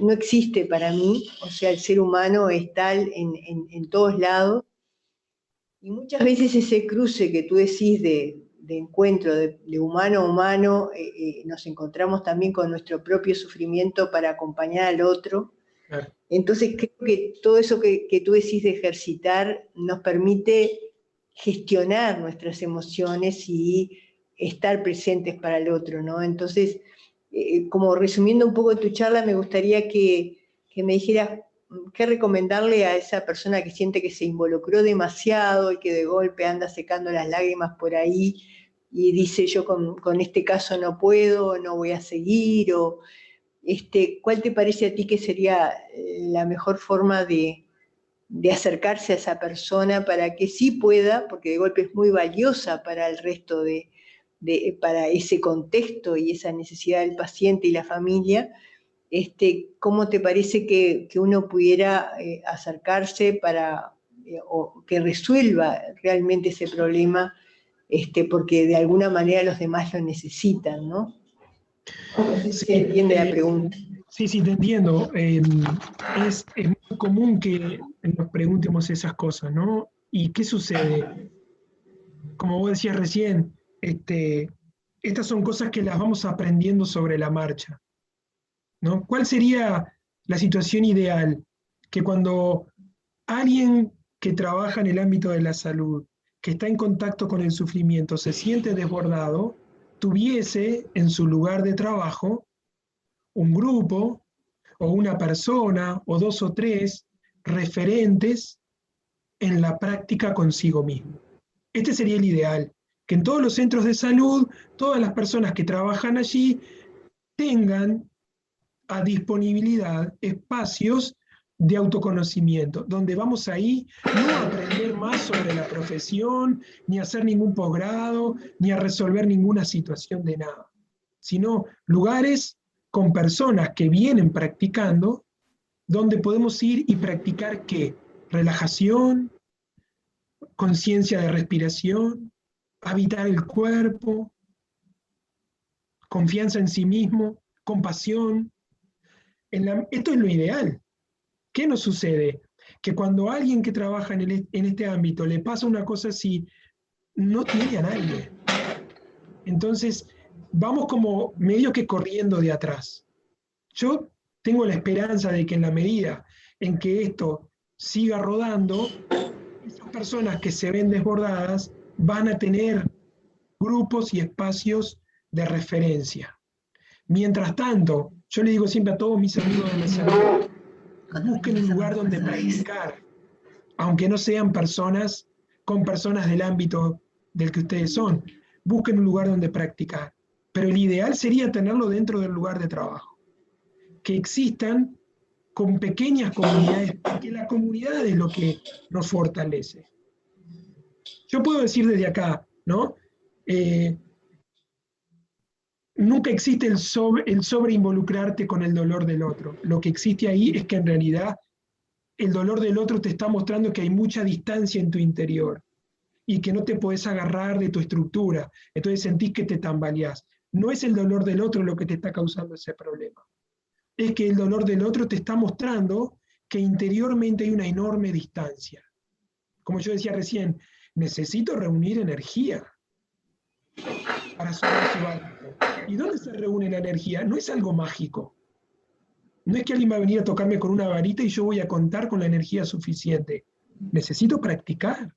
Speaker 1: no existe para mí. O sea, el ser humano es tal en todos lados, y muchas veces ese cruce que tú decís de encuentro de humano a humano, nos encontramos también con nuestro propio sufrimiento para acompañar al otro.
Speaker 2: Claro.
Speaker 1: Entonces creo que todo eso que tú decís de ejercitar nos permite gestionar nuestras emociones y estar presentes para el otro, ¿no? Entonces, como resumiendo un poco tu charla, me gustaría que me dijeras qué recomendarle a esa persona que siente que se involucró demasiado y que de golpe anda secando las lágrimas por ahí y dice, yo con este caso no puedo, no voy a seguir, o ¿cuál te parece a ti que sería la mejor forma de acercarse a esa persona para que sí pueda, porque de golpe es muy valiosa para el resto para ese contexto y esa necesidad del paciente y la familia? ¿Cómo te parece que uno pudiera acercarse o que resuelva realmente ese problema, porque de alguna manera los demás lo necesitan, ¿no? No sé si se entiende la pregunta.
Speaker 2: Sí, te entiendo. Es muy común que nos preguntemos esas cosas, ¿no? ¿Y qué sucede? Como vos decías recién, estas son cosas que las vamos aprendiendo sobre la marcha, ¿no? ¿Cuál sería la situación ideal? Que cuando alguien que trabaja en el ámbito de la salud, que está en contacto con el sufrimiento, se siente desbordado, tuviese en su lugar de trabajo un grupo o una persona o dos o tres referentes en la práctica consigo mismo. Este sería el ideal, que en todos los centros de salud, todas las personas que trabajan allí tengan a disponibilidad espacios de autoconocimiento, donde vamos ahí no a aprender más sobre la profesión, ni a hacer ningún posgrado, ni a resolver ninguna situación de nada, sino lugares con personas que vienen practicando, donde podemos ir y practicar ¿qué? Relajación, conciencia de respiración, habitar el cuerpo, confianza en sí mismo, compasión. Esto es lo ideal. ¿Qué nos sucede? Que cuando alguien que trabaja en este ámbito le pasa una cosa así, no tiene a nadie. Entonces, vamos como medio que corriendo de atrás. Yo tengo la esperanza de que en la medida en que esto siga rodando, esas personas que se ven desbordadas van a tener grupos y espacios de referencia. Mientras tanto, yo le digo siempre a todos mis amigos de la salud, busquen un lugar donde practicar, aunque no sean personas con personas del ámbito del que ustedes son. Busquen un lugar donde practicar. Pero el ideal sería tenerlo dentro del lugar de trabajo. Que existan con pequeñas comunidades, porque la comunidad es lo que nos fortalece. Yo puedo decir desde acá, ¿no? Nunca existe el sobre involucrarte con el dolor del otro. Lo que existe ahí es que en realidad el dolor del otro te está mostrando que hay mucha distancia en tu interior y que no te podés agarrar de tu estructura. Entonces sentís que te tambaleás. No es el dolor del otro lo que te está causando ese problema. Es que el dolor del otro te está mostrando que interiormente hay una enorme distancia. Como yo decía recién, necesito reunir energía para sobrellevarlo. ¿Y dónde se reúne la energía? No es algo mágico. No es que alguien va a venir a tocarme con una varita y yo voy a contar con la energía suficiente. Necesito practicar.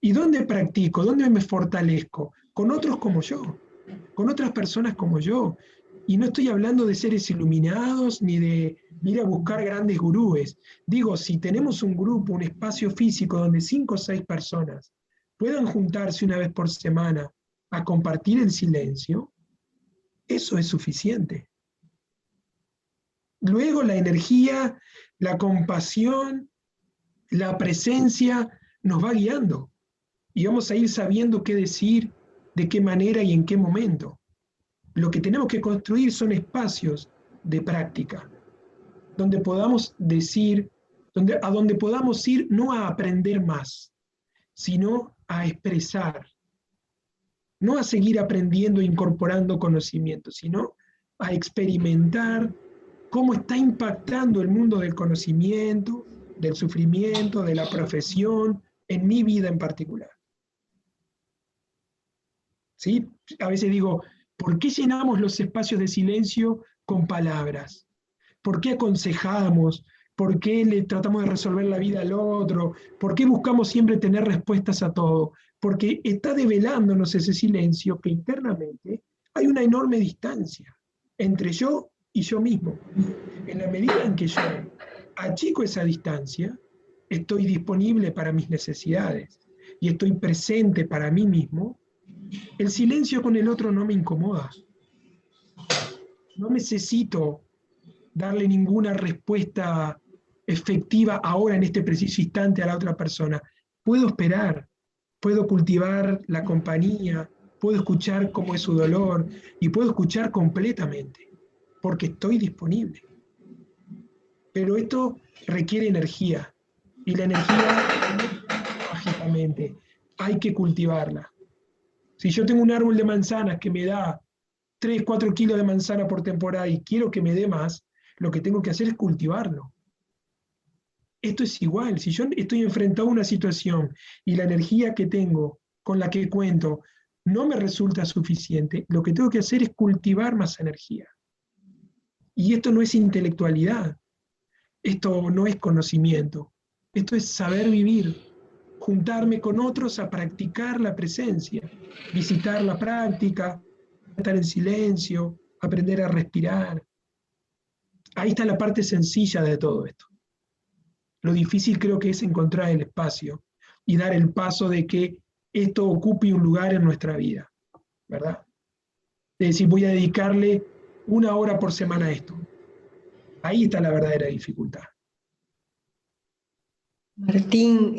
Speaker 2: ¿Y dónde practico? ¿Dónde me fortalezco? Con otros como yo, con otras personas como yo. Y no estoy hablando de seres iluminados ni de ir a buscar grandes gurúes. Digo, si tenemos un grupo, un espacio físico donde 5 o 6 personas puedan juntarse una vez por semana a compartir el silencio, eso es suficiente. Luego la energía, la compasión, la presencia nos va guiando y vamos a ir sabiendo qué decir, de qué manera y en qué momento. Lo que tenemos que construir son espacios de práctica. donde podamos decir, a donde podamos ir no a aprender más, sino a expresar, no a seguir aprendiendo e incorporando conocimiento, sino a experimentar cómo está impactando el mundo del conocimiento, del sufrimiento, de la profesión, en mi vida en particular. ¿Sí? A veces digo, ¿por qué llenamos los espacios de silencio con palabras? ¿Por qué aconsejamos? ¿Por qué le tratamos de resolver la vida al otro? ¿Por qué buscamos siempre tener respuestas a todo? Porque está develándonos ese silencio que internamente hay una enorme distancia entre yo y yo mismo. En la medida en que yo achico esa distancia, estoy disponible para mis necesidades y estoy presente para mí mismo, el silencio con el otro no me incomoda. No necesito darle ninguna respuesta efectiva ahora en este preciso instante a la otra persona. Puedo esperar, puedo cultivar la compañía, puedo escuchar cómo es su dolor y puedo escuchar completamente, porque estoy disponible. Pero esto requiere energía y la energía mágicamente hay que cultivarla. Si yo tengo un árbol de manzanas que me da 3, 4 kilos de manzana por temporada y quiero que me dé más, lo que tengo que hacer es cultivarlo. Esto es igual, si yo estoy enfrentado a una situación y la energía que tengo, con la que cuento, no me resulta suficiente, lo que tengo que hacer es cultivar más energía. Y esto no es intelectualidad, esto no es conocimiento, esto es saber vivir, juntarme con otros a practicar la presencia, visitar la práctica, estar en silencio, aprender a respirar. Ahí está la parte sencilla de todo esto. Lo difícil creo que es encontrar el espacio y dar el paso de que esto ocupe un lugar en nuestra vida, ¿verdad? Es decir, voy a dedicarle 1 hora por semana a esto. Ahí está la verdadera dificultad.
Speaker 1: Martín,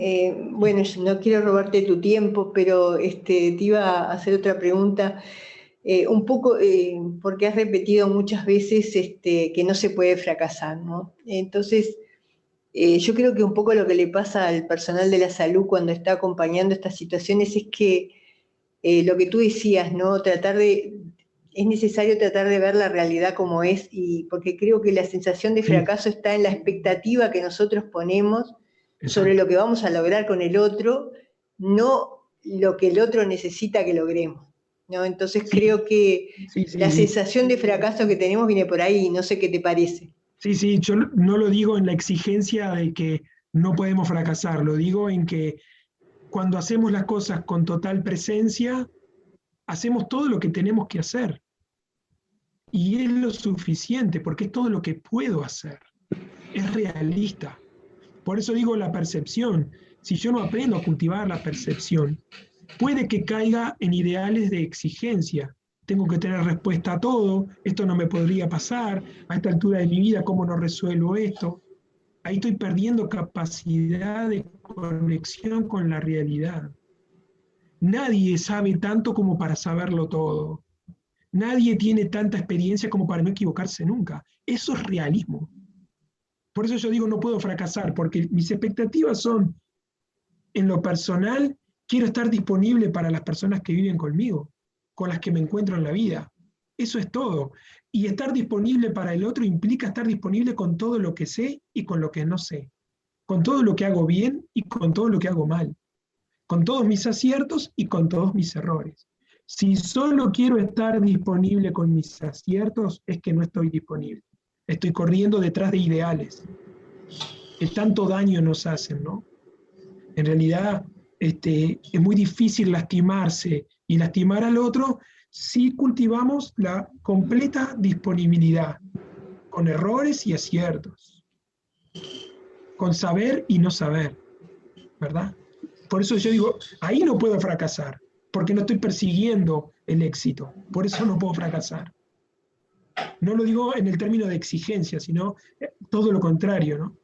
Speaker 1: bueno, yo no quiero robarte tu tiempo, pero te iba a hacer otra pregunta, un poco porque has repetido muchas veces que no se puede fracasar, ¿no? Entonces, yo creo que un poco lo que le pasa al personal de la salud cuando está acompañando estas situaciones es que lo que tú decías, ¿no? Es necesario tratar de ver la realidad como es, y porque creo que la sensación de fracaso está en la expectativa que nosotros ponemos sobre lo que vamos a lograr con el otro, no lo que el otro necesita que logremos, ¿no? Entonces creo que la sensación de fracaso que tenemos viene por ahí, no sé qué te parece.
Speaker 2: Sí, yo no lo digo en la exigencia de que no podemos fracasar, lo digo en que cuando hacemos las cosas con total presencia, hacemos todo lo que tenemos que hacer. Y es lo suficiente, porque es todo lo que puedo hacer. Es realista. Por eso digo la percepción. Si yo no aprendo a cultivar la percepción, puede que caiga en ideales de exigencia. Tengo que tener respuesta a todo, esto no me podría pasar, a esta altura de mi vida, ¿cómo no resuelvo esto? Ahí estoy perdiendo capacidad de conexión con la realidad. Nadie sabe tanto como para saberlo todo. Nadie tiene tanta experiencia como para no equivocarse nunca. Eso es realismo. Por eso yo digo no puedo fracasar, porque mis expectativas son, en lo personal, quiero estar disponible para las personas que viven conmigo, con las que me encuentro en la vida. Eso es todo. Y estar disponible para el otro implica estar disponible con todo lo que sé y con lo que no sé, con todo lo que hago bien y con todo lo que hago mal, con todos mis aciertos y con todos mis errores. Si solo quiero estar disponible con mis aciertos, es que no estoy disponible. Estoy corriendo detrás de ideales que tanto daño nos hacen, ¿no? En realidad, es muy difícil lastimarse y lastimar al otro si cultivamos la completa disponibilidad, con errores y aciertos, con saber y no saber, ¿verdad? Por eso yo digo, ahí no puedo fracasar, porque no estoy persiguiendo el éxito, por eso no puedo fracasar. No lo digo en el término de exigencia, sino todo lo contrario, ¿no?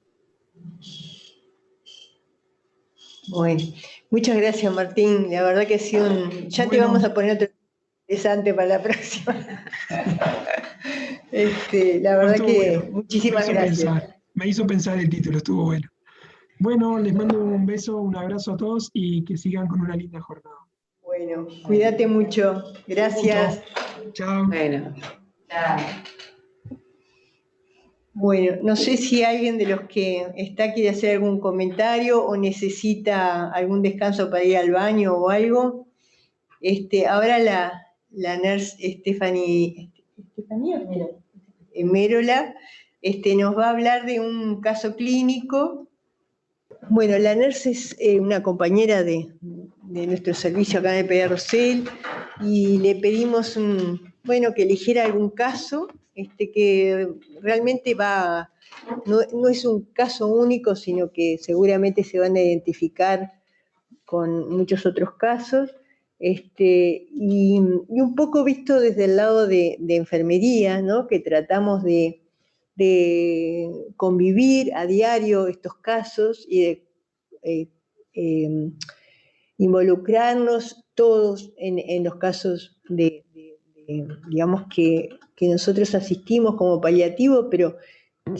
Speaker 1: Bueno, muchas gracias, Martín. La verdad que ha sido ya te vamos a poner otro interesante para la próxima. La verdad
Speaker 2: Estuvo
Speaker 1: que
Speaker 2: bueno.
Speaker 1: muchísimas gracias.
Speaker 2: Me hizo pensar el título, estuvo bueno. Bueno, les mando un beso, un abrazo a todos y que sigan con una linda jornada.
Speaker 1: Bueno, cuídate mucho. Gracias.
Speaker 2: Chao.
Speaker 3: Bueno, chao.
Speaker 1: Bueno, no sé si alguien de los que está quiere hacer algún comentario o necesita algún descanso para ir al baño o algo. Ahora la nurse Stephanie Mérola nos va a hablar de un caso clínico. Bueno, la nurse es una compañera de nuestro servicio acá en el PDA Rosell y le pedimos que eligiera algún caso que realmente no es un caso único, sino que seguramente se van a identificar con muchos otros casos, y un poco visto desde el lado de enfermería, ¿no? Que tratamos de convivir a diario estos casos y de involucrarnos todos en los casos digamos, que nosotros asistimos como paliativo, pero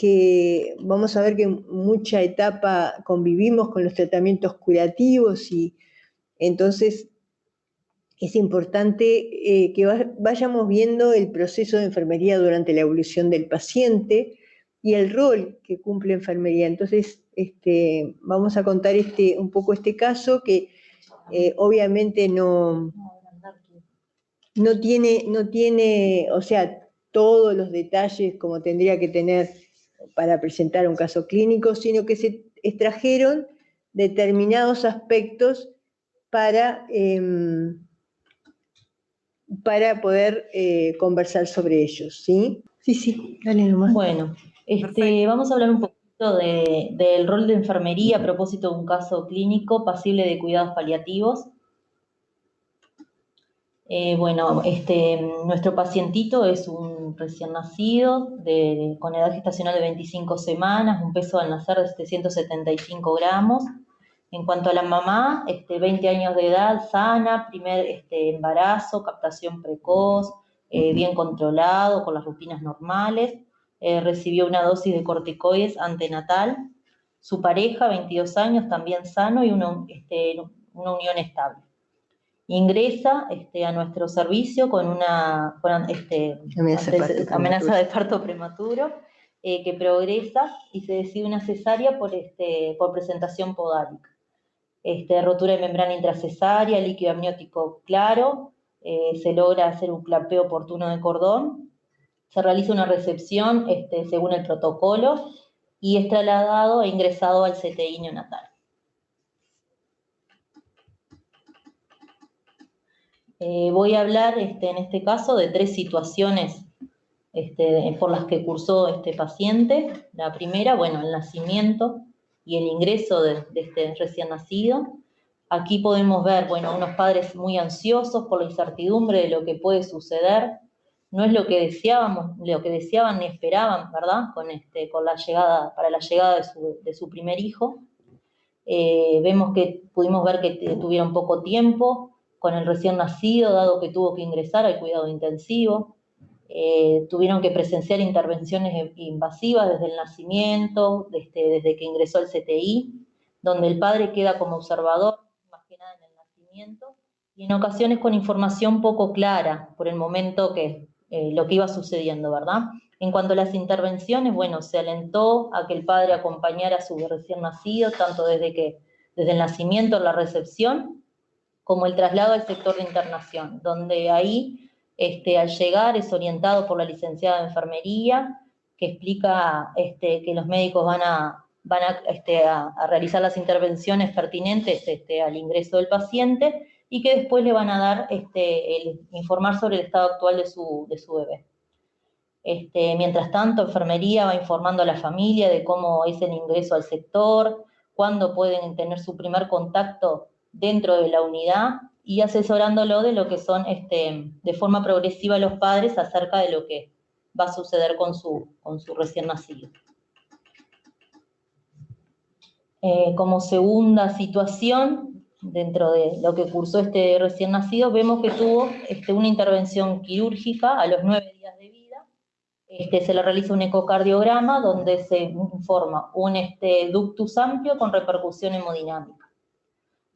Speaker 1: que vamos a ver que en mucha etapa convivimos con los tratamientos curativos y entonces es importante que vayamos viendo el proceso de enfermería durante la evolución del paciente y el rol que cumple enfermería. Entonces, vamos a contar un poco este caso que obviamente no tiene, o sea, todos los detalles como tendría que tener para presentar un caso clínico, sino que se extrajeron determinados aspectos para poder conversar sobre ellos, ¿sí? Sí, dale nomás.
Speaker 4: Bueno, vamos a hablar un poquito del rol de enfermería a propósito de un caso clínico pasible de cuidados paliativos. Nuestro pacientito es un recién nacido con edad gestacional de 25 semanas, un peso al nacer de 775 gramos. En cuanto a la mamá, 20 años de edad, sana, primer embarazo, captación precoz, bien controlado, con las rutinas normales. Recibió una dosis de corticoides antenatal. Su pareja, 22 años, también sano y una unión estable. Ingresa a nuestro servicio con una amenaza de parto prematuro que progresa y se decide una cesárea por presentación podálica. Rotura de membrana intracesárea, líquido amniótico claro, se logra hacer un clapeo oportuno de cordón, se realiza una recepción según el protocolo y es trasladado e ingresado al CTI neonatal. Voy a hablar en este caso de 3 situaciones por las que cursó este paciente. La primera, el nacimiento y el ingreso de este recién nacido. Aquí podemos ver, unos padres muy ansiosos por la incertidumbre de lo que puede suceder. No es lo que deseaban ni esperaban, ¿verdad? Para la llegada de su primer hijo. Pudimos ver que tuvieron poco tiempo con el recién nacido, dado que tuvo que ingresar al cuidado intensivo. Tuvieron que presenciar intervenciones invasivas desde el nacimiento, desde que ingresó al CTI, donde el padre queda como observador, más que nada en el nacimiento, y en ocasiones con información poco clara por el momento lo que iba sucediendo, ¿verdad? En cuanto a las intervenciones, se alentó a que el padre acompañara a su recién nacido, tanto desde el nacimiento, la recepción, como el traslado al sector de internación, donde ahí, al llegar, es orientado por la licenciada de enfermería, que explica que los médicos van a realizar las intervenciones pertinentes al ingreso del paciente y que después le van a dar informar sobre el estado actual de su bebé. Mientras tanto, enfermería va informando a la familia de cómo es el ingreso al sector, cuándo pueden tener su primer contacto dentro de la unidad y asesorándolo de lo que son de forma progresiva los padres acerca de lo que va a suceder con su recién nacido. Como segunda situación, dentro de lo que cursó este recién nacido, vemos que tuvo una intervención quirúrgica a los 9 días de vida, se le realiza un ecocardiograma donde se informa un ductus amplio con repercusión hemodinámica.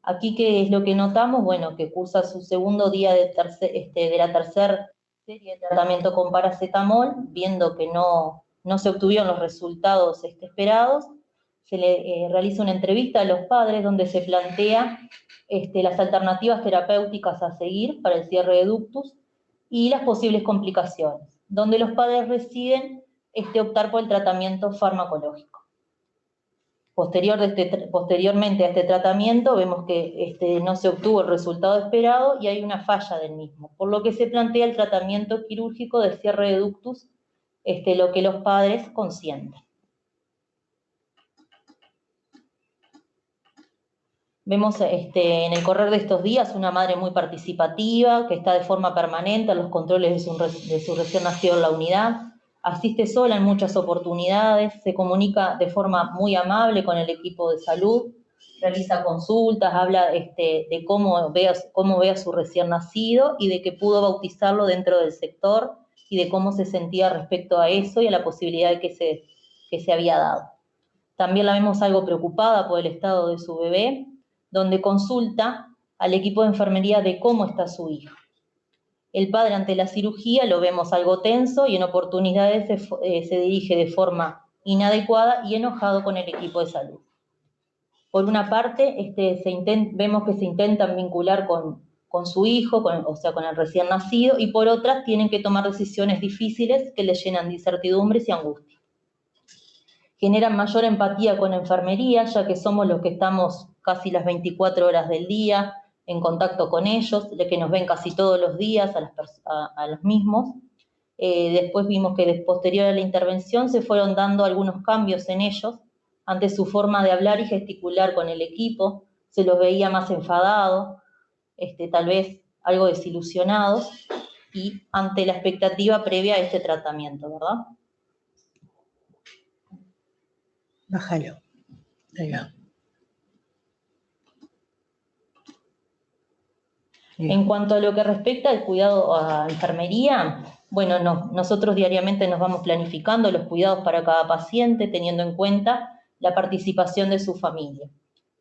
Speaker 4: Aquí, ¿qué es lo que notamos? Bueno, que cursa su segundo día de la tercera serie de tratamiento con paracetamol, viendo que no se obtuvieron los resultados esperados. Se le realiza una entrevista a los padres donde se plantea las alternativas terapéuticas a seguir para el cierre de ductus y las posibles complicaciones, donde los padres deciden optar por el tratamiento farmacológico. Posteriormente a este tratamiento vemos que no se obtuvo el resultado esperado y hay una falla del mismo, por lo que se plantea el tratamiento quirúrgico de cierre de ductus, lo que los padres consienten. Vemos en el correr de estos días una madre muy participativa, que está de forma permanente a los controles de su recién nacido en la unidad, asiste sola en muchas oportunidades, se comunica de forma muy amable con el equipo de salud, realiza consultas, habla de cómo ve a su recién nacido y de que pudo bautizarlo dentro del sector y de cómo se sentía respecto a eso y a la posibilidad que se había dado. También la vemos algo preocupada por el estado de su bebé, donde consulta al equipo de enfermería de cómo está su hija. El padre ante la cirugía lo vemos algo tenso y en oportunidades se dirige de forma inadecuada y enojado con el equipo de salud. Por una parte, vemos que se intentan vincular con su hijo, o sea, con el recién nacido, y por otras tienen que tomar decisiones difíciles que les llenan de incertidumbres y angustia. Generan mayor empatía con la enfermería, ya que somos los que estamos casi las 24 horas del día en contacto con ellos, de que nos ven casi todos los días a los mismos. Después vimos que posterior a la intervención se fueron dando algunos cambios en ellos, ante su forma de hablar y gesticular con el equipo, se los veía más enfadados, tal vez algo desilusionados, y ante la expectativa previa a este tratamiento, ¿verdad?
Speaker 1: Bájalo. Ahí va.
Speaker 4: En cuanto a lo que respecta al cuidado a enfermería, bueno, nosotros diariamente nos vamos planificando los cuidados para cada paciente, teniendo en cuenta la participación de su familia.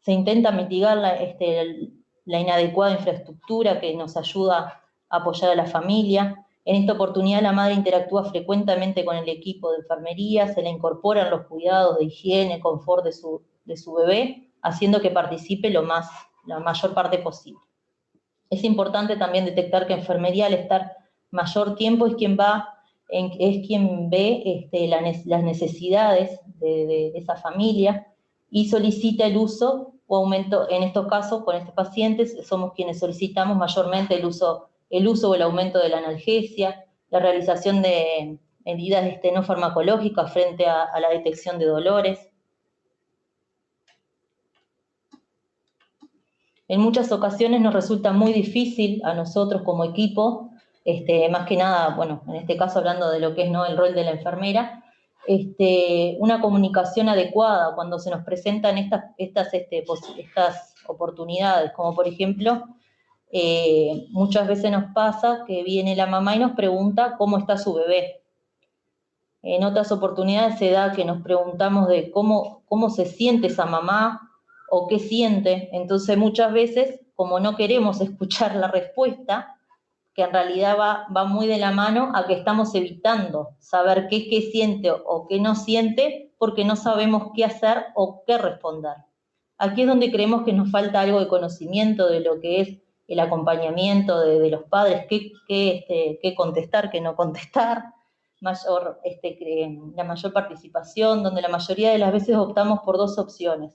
Speaker 4: Se intenta mitigar la inadecuada infraestructura que nos ayuda a apoyar a la familia. En esta oportunidad la madre interactúa frecuentemente con el equipo de enfermería, se le incorporan los cuidados de higiene, confort de su bebé, haciendo que participe la mayor parte posible. Es importante también detectar que enfermería, al estar mayor tiempo, es quien ve las necesidades de esa familia y solicita el uso o aumento. En estos casos, con estos pacientes, somos quienes solicitamos mayormente el uso o el aumento de la analgesia, la realización de medidas no farmacológicas frente a la detección de dolores. En muchas ocasiones nos resulta muy difícil a nosotros como equipo, más que nada, bueno, en este caso hablando de lo que es el rol de la enfermera, una comunicación adecuada cuando se nos presentan estas oportunidades, como por ejemplo, muchas veces nos pasa que viene la mamá y nos pregunta cómo está su bebé. En otras oportunidades se da que nos preguntamos de cómo se siente esa mamá, o qué siente. Entonces muchas veces, como no queremos escuchar la respuesta, que en realidad va muy de la mano a que estamos evitando saber qué siente o qué no siente, porque no sabemos qué hacer o qué responder. Aquí es donde creemos que nos falta algo de conocimiento de lo que es el acompañamiento de los padres, qué contestar, qué no contestar, la mayor participación, donde la mayoría de las veces optamos por dos opciones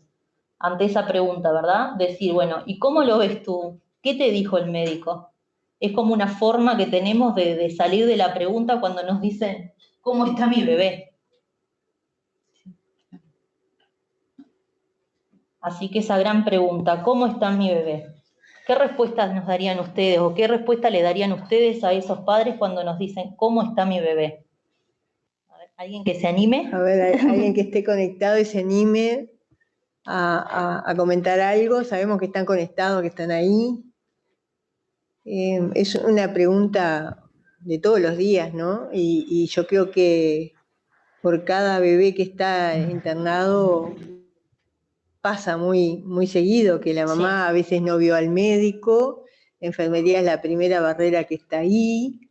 Speaker 4: ante esa pregunta, ¿verdad? Decir, bueno, ¿y cómo lo ves tú? ¿Qué te dijo el médico? Es como una forma que tenemos de salir de la pregunta cuando nos dicen, ¿cómo está mi bebé? Así que esa gran pregunta, ¿cómo está mi bebé? ¿Qué respuestas nos darían ustedes o qué respuesta le darían ustedes a esos padres cuando nos dicen, ¿cómo está mi bebé? A ver, ¿alguien que se anime?
Speaker 1: A ver, alguien que esté conectado y se anime a comentar algo. Sabemos que están conectados, que están ahí. Es una pregunta de todos los días, ¿no? Y yo creo que por cada bebé que está internado pasa muy, muy seguido que la mamá a veces no vio al médico, la enfermería es la primera barrera que está ahí,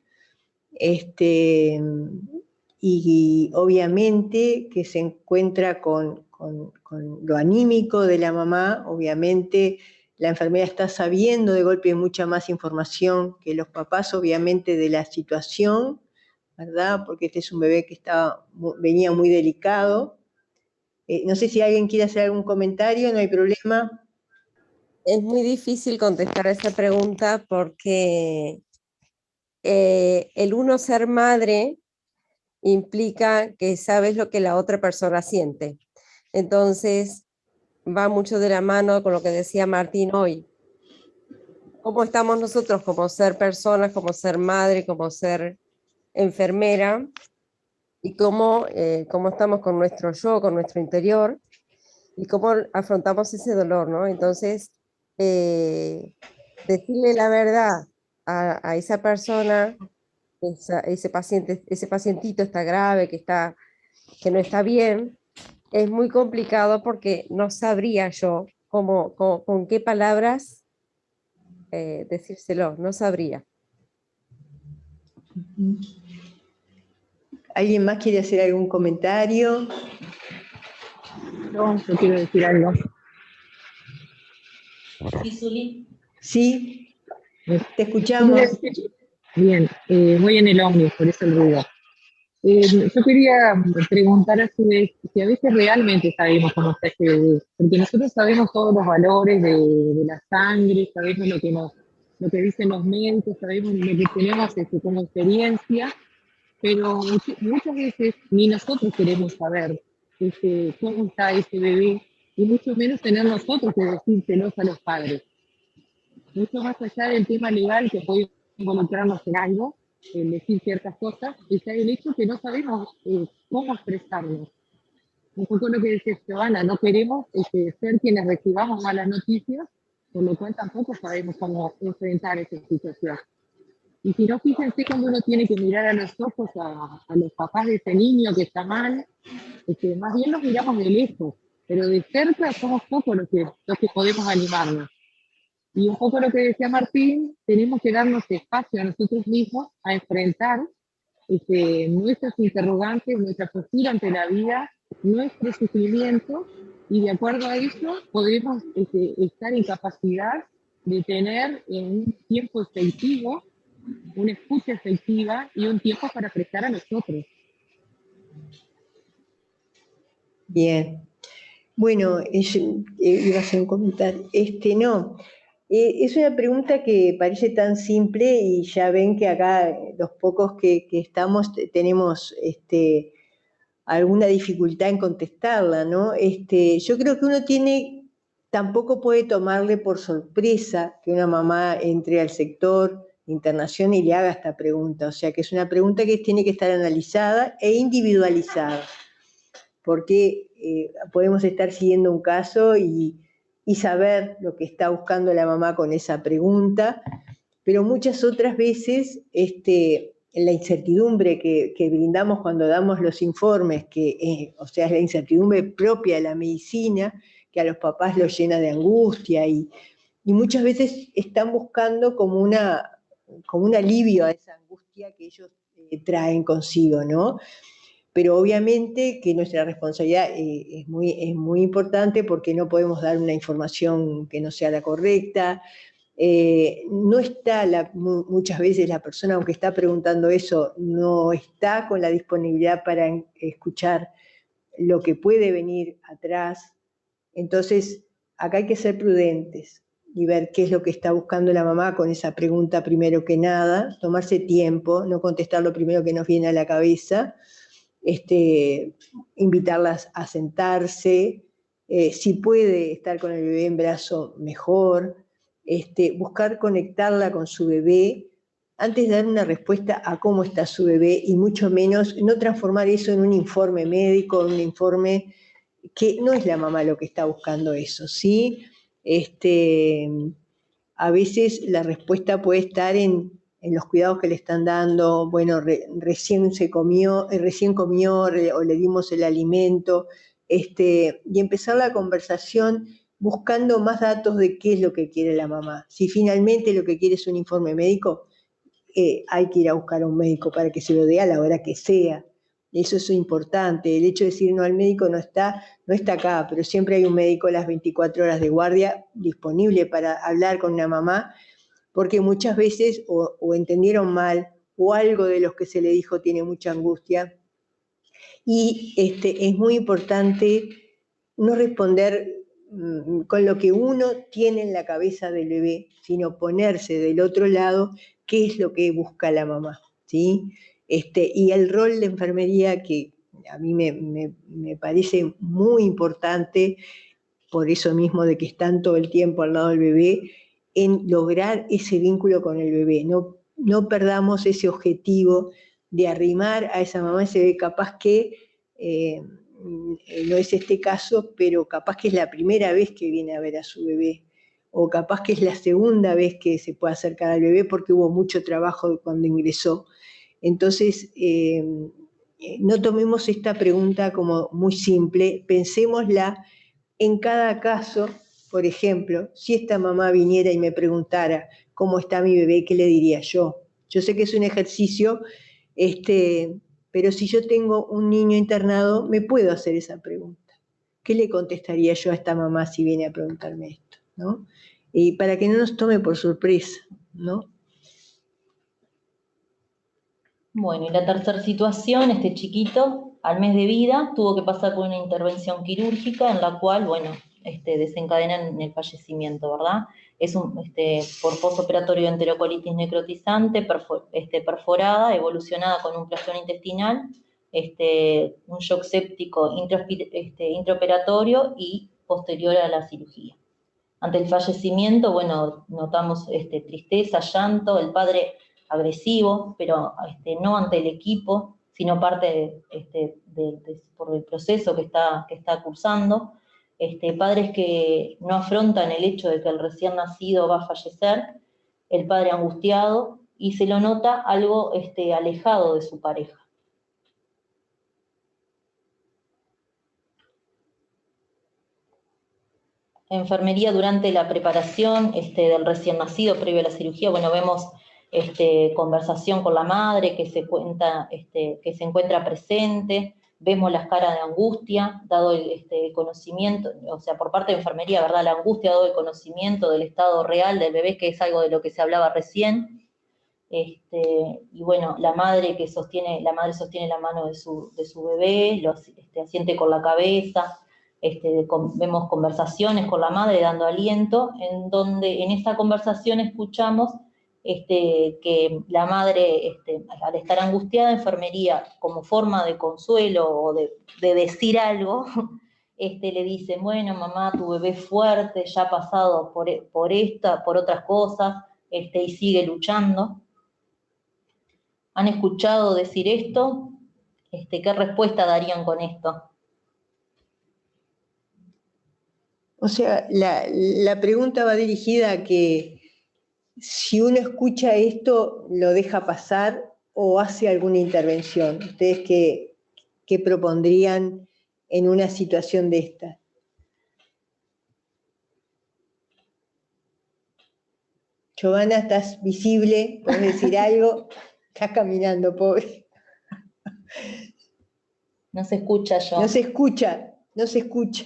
Speaker 1: y obviamente que se encuentra con lo anímico de la mamá, obviamente la enfermera está sabiendo de golpe mucha más información que los papás, obviamente, de la situación, ¿verdad? Porque este es un bebé que venía muy delicado. No sé si alguien quiere hacer algún comentario, no hay problema.
Speaker 3: Es muy difícil contestar a esa pregunta porque el uno ser madre implica que sabes lo que la otra persona siente. Entonces, va mucho de la mano con lo que decía Martín hoy. ¿Cómo estamos nosotros como ser personas, como ser madre, como ser enfermera? Y cómo estamos con nuestro yo, con nuestro interior, y cómo afrontamos ese dolor, ¿no? Entonces, decirle la verdad a esa persona, ese paciente, ese pacientito está grave, que no está bien, es muy complicado porque no sabría yo con qué palabras decírselo, no sabría.
Speaker 1: ¿Alguien más quiere hacer algún comentario?
Speaker 5: Yo quiero decir algo.
Speaker 4: Sí, Zuli.
Speaker 1: Sí, te escuchamos.
Speaker 5: Quería decir- Bien, voy en el ómnibus, por eso el ruido. Yo quería preguntar a su vez si a veces realmente sabemos cómo está este bebé, porque nosotros sabemos todos los valores de la sangre, sabemos lo que dicen los médicos, sabemos lo que tenemos como experiencia, pero muchas veces ni nosotros queremos saber cómo está ese bebé, y mucho menos tener nosotros que decírselos a los padres. Mucho más allá del tema legal que puede involucrarnos en algo, en decir ciertas cosas, está el hecho que no sabemos cómo expresarnos. Un poco lo que decía Giovanna, no queremos ser quienes recibamos malas noticias, por lo cual tampoco sabemos cómo enfrentar esa situación. Y si no, fíjense cuando uno tiene que mirar a los ojos a los papás de ese niño que está mal, más bien los miramos de lejos, pero de cerca somos pocos los que podemos animarnos. Y un poco lo que decía Martín, tenemos que darnos espacio a nosotros mismos a enfrentar nuestras interrogantes, nuestra postura ante la vida, nuestro sufrimiento, y de acuerdo a eso podemos estar en capacidad de tener un tiempo efectivo, una escucha efectiva y un tiempo para prestar a nosotros.
Speaker 1: Bien. Bueno, iba a hacer un comentario. No, es una pregunta que parece tan simple y ya ven que acá los pocos que estamos tenemos alguna dificultad en contestarla, ¿no? Yo creo que uno tampoco puede tomarle por sorpresa que una mamá entre al sector de internación y le haga esta pregunta, o sea que es una pregunta que tiene que estar analizada e individualizada, porque podemos estar siguiendo un caso y saber lo que está buscando la mamá con esa pregunta, pero muchas otras veces en la incertidumbre que brindamos cuando damos los informes, o sea, es la incertidumbre propia de la medicina, que a los papás los llena de angustia y muchas veces están buscando como un alivio a esa angustia que ellos traen consigo, ¿no? Pero obviamente que nuestra responsabilidad es muy importante porque no podemos dar una información que no sea la correcta. No está muchas veces la persona, aunque está preguntando eso, no está con la disponibilidad para escuchar lo que puede venir atrás. Entonces, acá hay que ser prudentes y ver qué es lo que está buscando la mamá con esa pregunta primero que nada, tomarse tiempo, no contestar lo primero que nos viene a la cabeza, invitarlas a sentarse, si puede estar con el bebé en brazo, mejor, buscar conectarla con su bebé antes de dar una respuesta a cómo está su bebé y mucho menos no transformar eso en un informe médico, en un informe que no es la mamá lo que está buscando eso, ¿sí? A veces la respuesta puede estar en en los cuidados que le están dando, bueno, recién comió, o le dimos el alimento, y empezar la conversación buscando más datos de qué es lo que quiere la mamá. Si finalmente lo que quiere es un informe médico, hay que ir a buscar a un médico para que se lo dé a la hora que sea. Eso es importante. El hecho de decir no al médico no está acá, pero siempre hay un médico a las 24 horas de guardia disponible para hablar con una mamá, porque muchas veces o entendieron mal, o algo de lo que se le dijo tiene mucha angustia. Y es muy importante no responder con lo que uno tiene en la cabeza del bebé, sino ponerse del otro lado qué es lo que busca la mamá, ¿sí? Y el rol de enfermería, que a mí me parece muy importante, por eso mismo de que están todo el tiempo al lado del bebé, en lograr ese vínculo con el bebé. No perdamos ese objetivo de arrimar a esa mamá, ese bebé, capaz que no es este caso, pero capaz que es la primera vez que viene a ver a su bebé, o capaz que es la segunda vez que se puede acercar al bebé porque hubo mucho trabajo cuando ingresó. Entonces, no tomemos esta pregunta como muy simple, pensémosla en cada caso. Por ejemplo, si esta mamá viniera y me preguntara cómo está mi bebé, ¿qué le diría yo? Yo sé que es un ejercicio, pero si yo tengo un niño internado, me puedo hacer esa pregunta. ¿Qué le contestaría yo a esta mamá si viene a preguntarme esto, ¿no? Y para que no nos tome por sorpresa, ¿no?
Speaker 4: Bueno, y la tercera situación, este chiquito, al mes de vida, tuvo que pasar por una intervención quirúrgica en la cual, bueno, desencadenan en el fallecimiento, ¿verdad? Es por postoperatorio de enterocolitis necrotizante, perforada, evolucionada con un plastrón intestinal, un shock séptico intraoperatorio y posterior a la cirugía. Ante el fallecimiento, bueno, notamos tristeza, llanto, el padre agresivo, pero no ante el equipo, sino parte por el proceso que está cursando. Padres que no afrontan el hecho de que el recién nacido va a fallecer, el padre angustiado, y se lo nota algo alejado de su pareja. Enfermería durante la preparación del recién nacido previo a la cirugía, bueno, vemos conversación con la madre que se encuentra presente, vemos las caras de angustia, dado el conocimiento, o sea, por parte de enfermería, ¿verdad? La angustia dado el conocimiento del estado real del bebé, que es algo de lo que se hablaba recién, y bueno, la madre sostiene la mano de su bebé, lo asiente con la cabeza. Vemos conversaciones con la madre dando aliento, en donde en esa conversación escuchamos que la madre, al estar angustiada, enfermería, como forma de consuelo o de decir algo, le dice, bueno, mamá, tu bebé es fuerte, ya ha pasado por otras cosas, y sigue luchando. ¿Han escuchado decir esto? ¿Qué respuesta darían con esto?
Speaker 1: O sea, la pregunta va dirigida a que si uno escucha esto, lo deja pasar o hace alguna intervención. ¿Ustedes qué propondrían en una situación de esta? Giovanna, ¿estás visible? ¿Puedes decir algo? Estás caminando, pobre.
Speaker 4: No se escucha yo.
Speaker 1: No se escucha.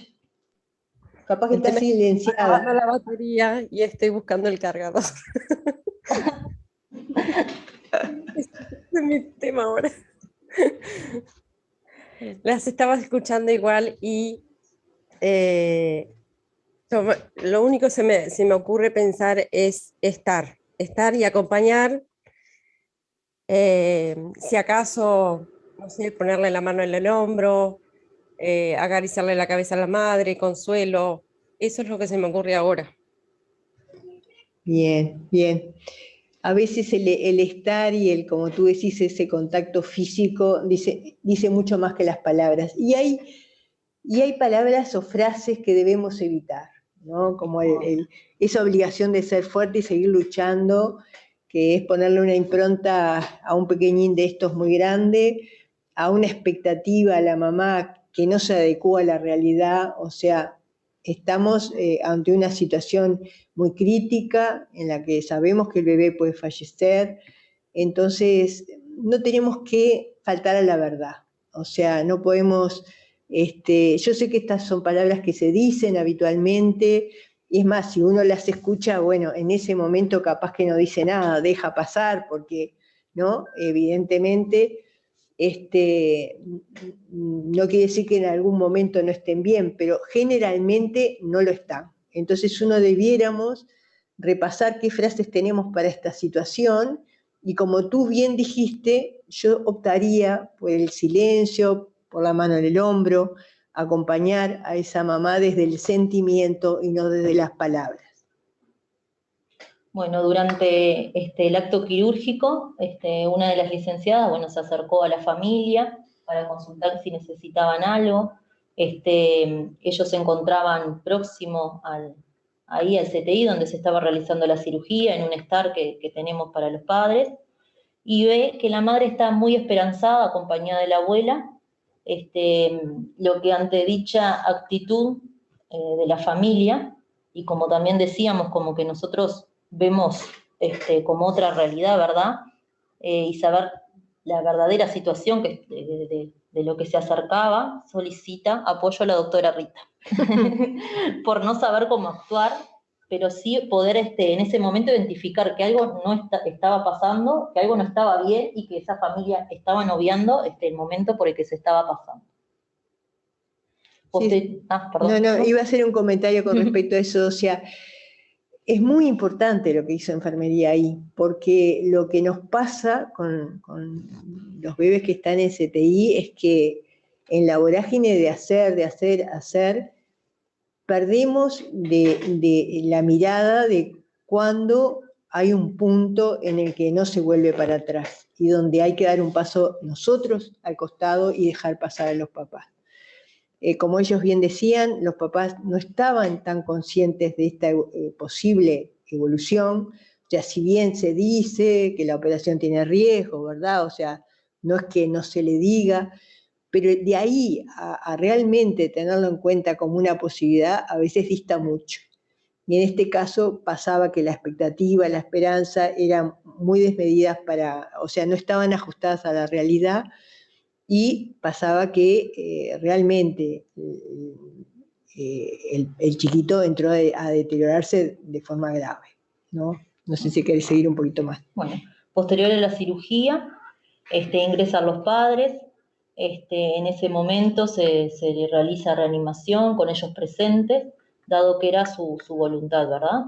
Speaker 1: Capaz que está silenciada.
Speaker 3: Acabando la batería y estoy buscando el cargador. Ese es mi tema ahora. Las estaba escuchando igual y lo único que se me ocurre pensar es estar y acompañar, si acaso, no sé, ponerle la mano en el hombro, acariciarle la cabeza a la madre, consuelo. Eso es lo que se me ocurre ahora.
Speaker 1: Bien. A veces el estar y como tú decís, ese contacto físico dice mucho más que las palabras. Y hay palabras o frases que debemos evitar, ¿no? Como esa obligación de ser fuerte y seguir luchando, que es ponerle una impronta a un pequeñín de estos muy grande, a una expectativa a la mamá que no se adecúa a la realidad, o sea, estamos ante una situación muy crítica en la que sabemos que el bebé puede fallecer, entonces no tenemos que faltar a la verdad, o sea, no podemos, yo sé que estas son palabras que se dicen habitualmente, y es más, si uno las escucha, bueno, en ese momento capaz que no dice nada, deja pasar, porque, ¿no? Evidentemente, no quiere decir que en algún momento no estén bien, pero generalmente no lo están. Entonces uno debiéramos repasar qué frases tenemos para esta situación, y como tú bien dijiste, yo optaría por el silencio, por la mano en el hombro, acompañar a esa mamá desde el sentimiento y no desde las palabras.
Speaker 4: Bueno, durante el acto quirúrgico, una de las licenciadas, bueno, se acercó a la familia para consultar si necesitaban algo. Ellos se encontraban próximos ahí al CTI, donde se estaba realizando la cirugía, en un estar que tenemos para los padres, y ve que la madre está muy esperanzada, acompañada de la abuela, lo que ante dicha actitud de la familia, y como también decíamos, como que nosotros vemos como otra realidad, ¿verdad? Y saber la verdadera situación de lo que se acercaba, solicita apoyo a la doctora Rita, por no saber cómo actuar, pero sí poder en ese momento identificar que algo no estaba pasando, que algo no estaba bien y que esa familia estaban obviando el momento por el que se estaba pasando.
Speaker 1: Sí. No, iba a hacer un comentario con respecto a eso, o sea, es muy importante lo que hizo enfermería ahí, porque lo que nos pasa con los bebés que están en CTI es que en la vorágine de hacer, perdemos de la mirada de cuando hay un punto en el que no se vuelve para atrás y donde hay que dar un paso nosotros al costado y dejar pasar a los papás. Como ellos bien decían, los papás no estaban tan conscientes de esta posible evolución. O sea, si bien se dice que la operación tiene riesgo, ¿verdad? O sea, no es que no se le diga, pero de ahí a realmente tenerlo en cuenta como una posibilidad, a veces dista mucho. Y en este caso pasaba que la expectativa, la esperanza eran muy desmedidas o sea, no estaban ajustadas a la realidad, y pasaba que realmente el chiquito entró a deteriorarse de forma grave, ¿no? No sé si querés seguir un poquito más.
Speaker 4: Bueno, posterior a la cirugía, ingresan los padres, en ese momento se le realiza reanimación con ellos presentes, dado que era su voluntad, ¿verdad?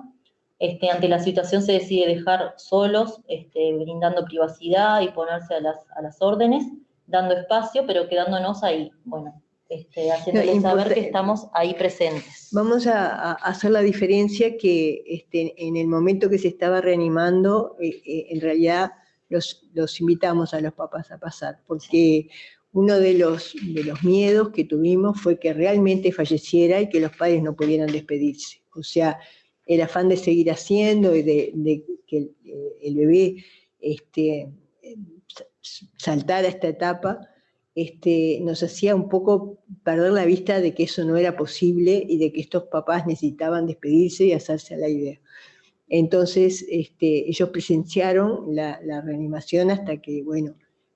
Speaker 4: Ante la situación se decide dejar solos, brindando privacidad y ponerse a las órdenes, dando espacio, pero quedándonos ahí, bueno, haciéndoles saber que estamos ahí presentes.
Speaker 1: Vamos a hacer la diferencia que en el momento que se estaba reanimando, en realidad los invitamos a los papás a pasar, porque uno de los miedos que tuvimos fue que realmente falleciera y que los padres no pudieran despedirse. O sea, el afán de seguir haciendo y de que el bebé saltara esta etapa, nos hacía un poco perder la vista de que eso no era posible y de que estos papás necesitaban despedirse y hacerse a la idea. Entonces, ellos presenciaron la reanimación hasta que, bueno,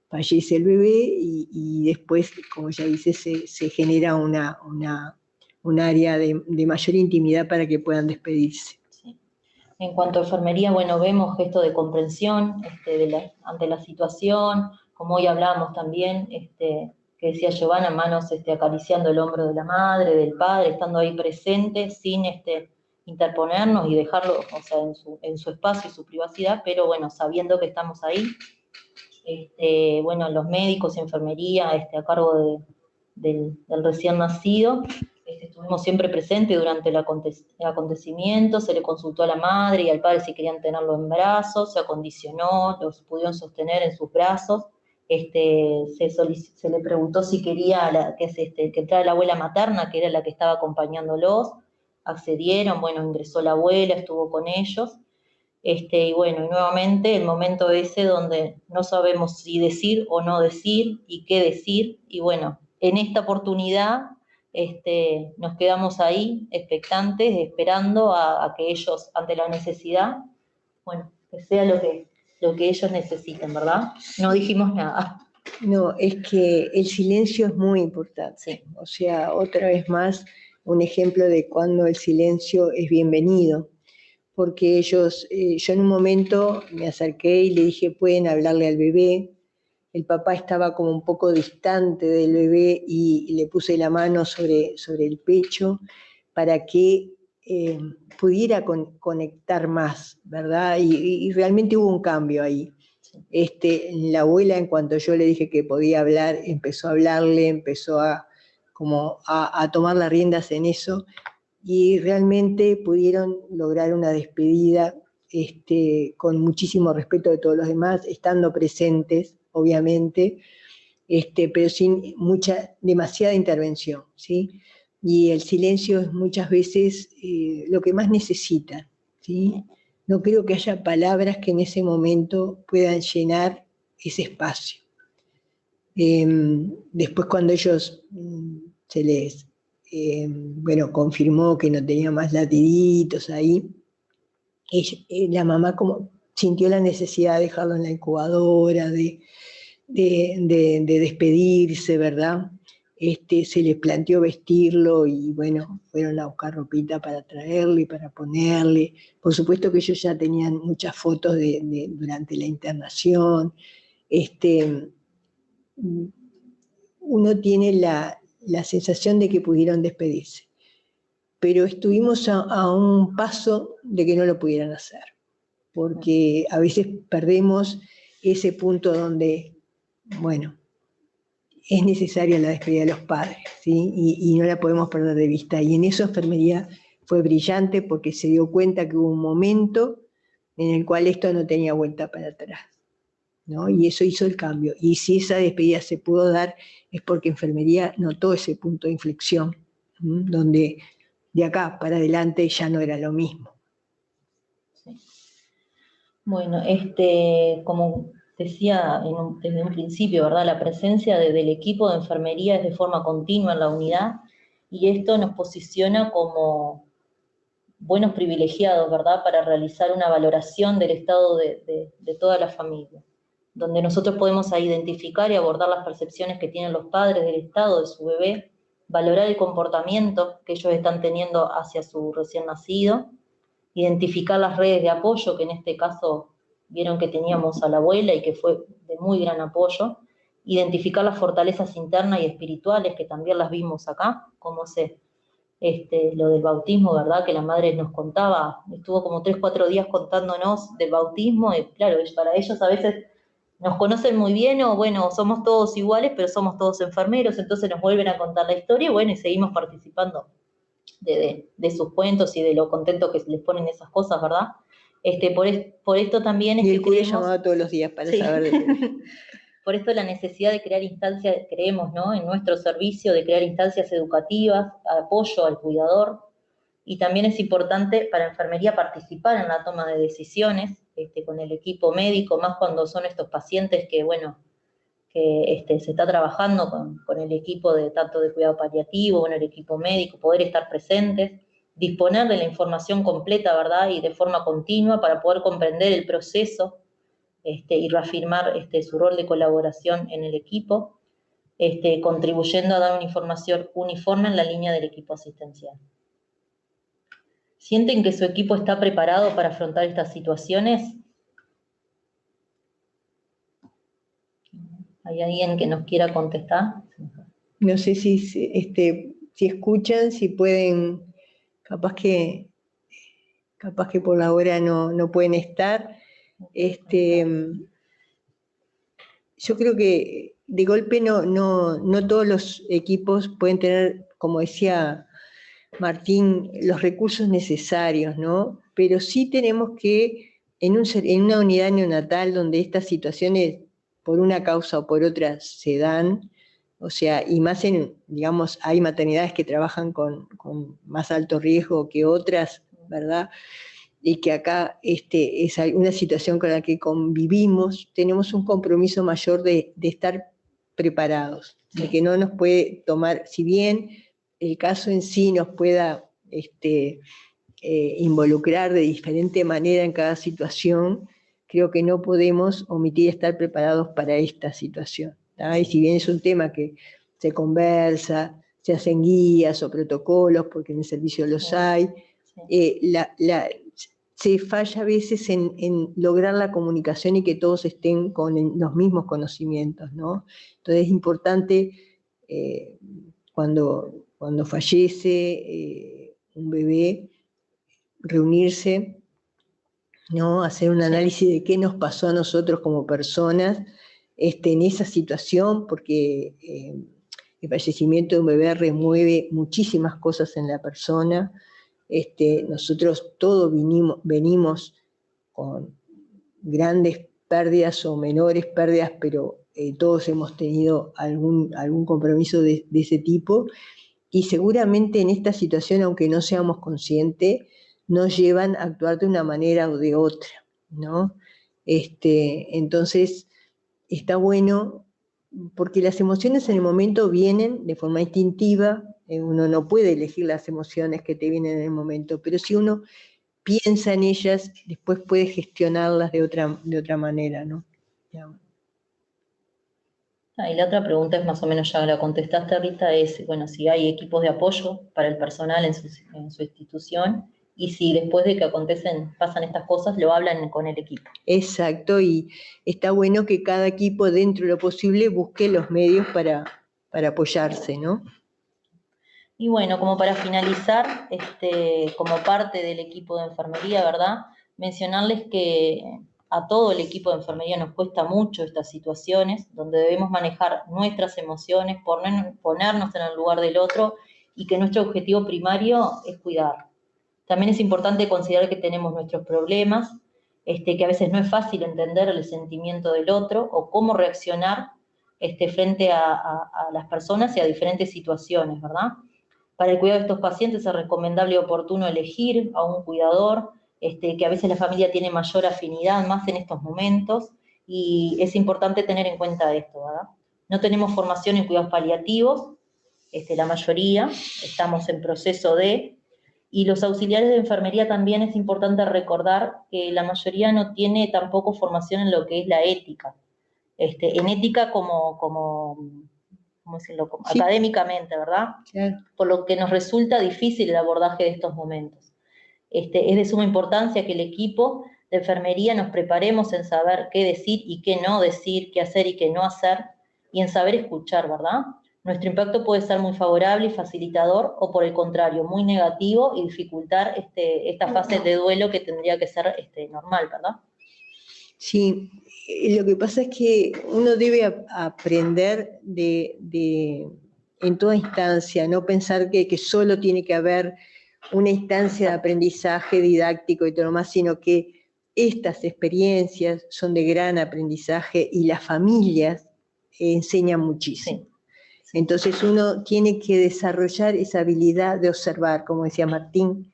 Speaker 1: fallece el bebé y después, como ella dice, se genera un área de mayor intimidad para que puedan despedirse.
Speaker 4: Sí. En cuanto a enfermería, bueno, vemos gestos de comprensión ante la situación, como hoy hablábamos también, que decía Giovanna, manos acariciando el hombro de la madre, del padre, estando ahí presentes, sin interponernos y dejarlo, o sea, en su espacio y su privacidad, pero bueno, sabiendo que estamos ahí. Bueno, los médicos y enfermería a cargo del recién nacido, estuvimos siempre presentes durante el acontecimiento, se le consultó a la madre y al padre si querían tenerlo en brazos, se acondicionó, los pudieron sostener en sus brazos, se le preguntó si quería que entrara la abuela materna, que era la que estaba acompañándolos, accedieron, bueno, ingresó la abuela, estuvo con ellos, Y bueno, y nuevamente el momento ese donde no sabemos si decir o no decir y qué decir, y bueno, en esta oportunidad nos quedamos ahí expectantes, esperando a que ellos, ante la necesidad, bueno, que sea lo que ellos necesiten, ¿verdad? No dijimos nada.
Speaker 1: No, es que el silencio es muy importante.
Speaker 4: Sí.
Speaker 1: O sea, otra vez más, un ejemplo de cuando el silencio es bienvenido. Porque ellos, yo en un momento me acerqué y le dije, pueden hablarle al bebé. El papá estaba como un poco distante del bebé y le puse la mano sobre el pecho para que pudiera conectar más, ¿verdad? Y realmente hubo un cambio ahí. La abuela, en cuanto yo le dije que podía hablar, empezó a hablarle, empezó a tomar las riendas en eso, y realmente pudieron lograr una despedida con muchísimo respeto de todos los demás, estando presentes, obviamente, pero sin demasiada intervención, ¿sí? Y el silencio es muchas veces lo que más necesitan, ¿sí? No creo que haya palabras que en ese momento puedan llenar ese espacio. Después, cuando ellos se les confirmó que no tenía más latiditos ahí, la mamá como sintió la necesidad de dejarlo en la incubadora, de despedirse, ¿verdad? Se les planteó vestirlo y bueno, fueron a buscar ropita para traerle, para ponerle. Por supuesto que ellos ya tenían muchas fotos durante la internación. Uno tiene la sensación de que pudieron despedirse, pero estuvimos a un paso de que no lo pudieran hacer, porque a veces perdemos ese punto donde, bueno, es necesaria la despedida de los padres, ¿sí? Y no la podemos perder de vista. Y en eso enfermería fue brillante porque se dio cuenta que hubo un momento en el cual esto no tenía vuelta para atrás, ¿no? Y eso hizo el cambio. Y si esa despedida se pudo dar es porque enfermería notó ese punto de inflexión, donde de acá para adelante ya no era lo mismo.
Speaker 4: Sí. Bueno, como decía desde un principio, ¿verdad? La presencia del equipo de enfermería es de forma continua en la unidad, y esto nos posiciona como buenos privilegiados, ¿verdad? Para realizar una valoración del estado de toda la familia, donde nosotros podemos identificar y abordar las percepciones que tienen los padres del estado de su bebé, valorar el comportamiento que ellos están teniendo hacia su recién nacido, identificar las redes de apoyo, que en este caso vieron que teníamos a la abuela y que fue de muy gran apoyo, identificar las fortalezas internas y espirituales, que también las vimos acá, como lo del bautismo, ¿verdad? Que la madre nos contaba, estuvo como 3-4 días contándonos del bautismo, y claro, para ellos a veces nos conocen muy bien, o bueno, somos todos iguales, pero somos todos enfermeros, entonces nos vuelven a contar la historia, y bueno, y seguimos participando de sus cuentos y de lo contento que les ponen esas cosas, ¿verdad? Por esto también es
Speaker 1: y el
Speaker 4: que
Speaker 1: cura
Speaker 4: creemos,
Speaker 1: llamaba todos los días para
Speaker 4: sí,
Speaker 1: saber de
Speaker 4: por esto la necesidad de crear instancias, creemos, ¿no? En nuestro servicio, de crear instancias educativas, apoyo al cuidador, y también es importante para enfermería participar en la toma de decisiones con el equipo médico, más cuando son estos pacientes que, bueno, que se está trabajando con el equipo tanto de cuidado paliativo, bueno, el equipo médico, poder estar presentes, disponer de la información completa, ¿verdad? Y de forma continua para poder comprender el proceso y reafirmar su rol de colaboración en el equipo, contribuyendo a dar una información uniforme en la línea del equipo asistencial. ¿Sienten que su equipo está preparado para afrontar estas situaciones? ¿Hay alguien que nos quiera contestar?
Speaker 1: No sé si escuchan, si pueden, capaz que por la hora no pueden estar. Yo creo que de golpe no todos los equipos pueden tener, como decía Martín, los recursos necesarios, ¿no? Pero sí tenemos que, en una unidad neonatal donde estas situaciones, por una causa o por otra, se dan, o sea, y más digamos, hay maternidades que trabajan con más alto riesgo que otras, ¿verdad? y que acá es una situación con la que convivimos, tenemos un compromiso mayor de estar preparados, de que no nos puede tomar, si bien el caso en sí nos pueda involucrar de diferente manera en cada situación, creo que no podemos omitir estar preparados para esta situación, ¿tá? Y si bien es un tema que se conversa, se hacen guías o protocolos, porque en el servicio los hay, se falla a veces en lograr la comunicación y que todos estén con los mismos conocimientos, ¿no? Entonces es importante cuando fallece un bebé, reunirse, ¿no? Hacer un análisis de qué nos pasó a nosotros como personas en esa situación, porque el fallecimiento de un bebé remueve muchísimas cosas en la persona. Nosotros todos venimos con grandes pérdidas o menores pérdidas, pero todos hemos tenido algún compromiso de ese tipo, y seguramente en esta situación, aunque no seamos conscientes, nos llevan a actuar de una manera o de otra, ¿no? Entonces, está bueno, porque las emociones en el momento vienen de forma instintiva, uno no puede elegir las emociones que te vienen en el momento, pero si uno piensa en ellas, después puede gestionarlas de otra manera, ¿no?
Speaker 4: Y la otra pregunta es más o menos, ya la contestaste, Rita, es, bueno, si hay equipos de apoyo para el personal en su institución, y si después de que pasan estas cosas, lo hablan con el equipo.
Speaker 1: Exacto, y está bueno que cada equipo, dentro de lo posible, busque los medios para apoyarse, ¿no?
Speaker 4: Y bueno, como para finalizar, como parte del equipo de enfermería, ¿verdad? Mencionarles que a todo el equipo de enfermería nos cuesta mucho estas situaciones, donde debemos manejar nuestras emociones, ponernos en el lugar del otro, y que nuestro objetivo primario es cuidar. También es importante considerar que tenemos nuestros problemas, que a veces no es fácil entender el sentimiento del otro o cómo reaccionar frente a las personas y a diferentes situaciones, ¿verdad? Para el cuidado de estos pacientes es recomendable y oportuno elegir a un cuidador, que a veces la familia tiene mayor afinidad, más en estos momentos, y es importante tener en cuenta esto, ¿verdad? No tenemos formación en cuidados paliativos, la mayoría, estamos en proceso y los auxiliares de enfermería también es importante recordar que la mayoría no tiene tampoco formación en lo que es la ética. En ética ¿cómo decirlo? Sí. Académicamente, ¿verdad?
Speaker 1: Claro.
Speaker 4: Por lo que nos resulta difícil el abordaje de estos momentos. Es de suma importancia que el equipo de enfermería nos preparemos en saber qué decir y qué no decir, qué hacer y qué no hacer, y en saber escuchar, ¿verdad? Nuestro impacto puede ser muy favorable y facilitador, o por el contrario, muy negativo y dificultar esta fase de duelo que tendría que ser normal, ¿verdad?
Speaker 1: Sí, lo que pasa es que uno debe aprender en toda instancia, no pensar que solo tiene que haber una instancia de aprendizaje didáctico y todo lo más, sino que estas experiencias son de gran aprendizaje y las familias enseñan muchísimo. Sí. Entonces uno tiene que desarrollar esa habilidad de observar, como decía Martín,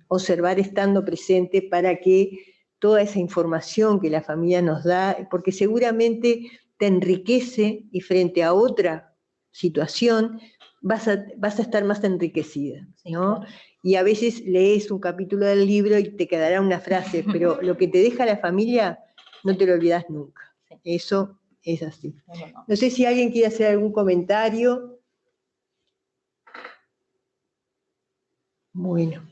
Speaker 1: observar estando presente para que toda esa información que la familia nos da, porque seguramente te enriquece y frente a otra situación vas a estar más enriquecida, ¿no? Claro. Y a veces lees un capítulo del libro y te quedará una frase, pero lo que te deja la familia no te lo olvidas nunca. Eso es así. No sé si alguien quiere hacer algún comentario. Bueno.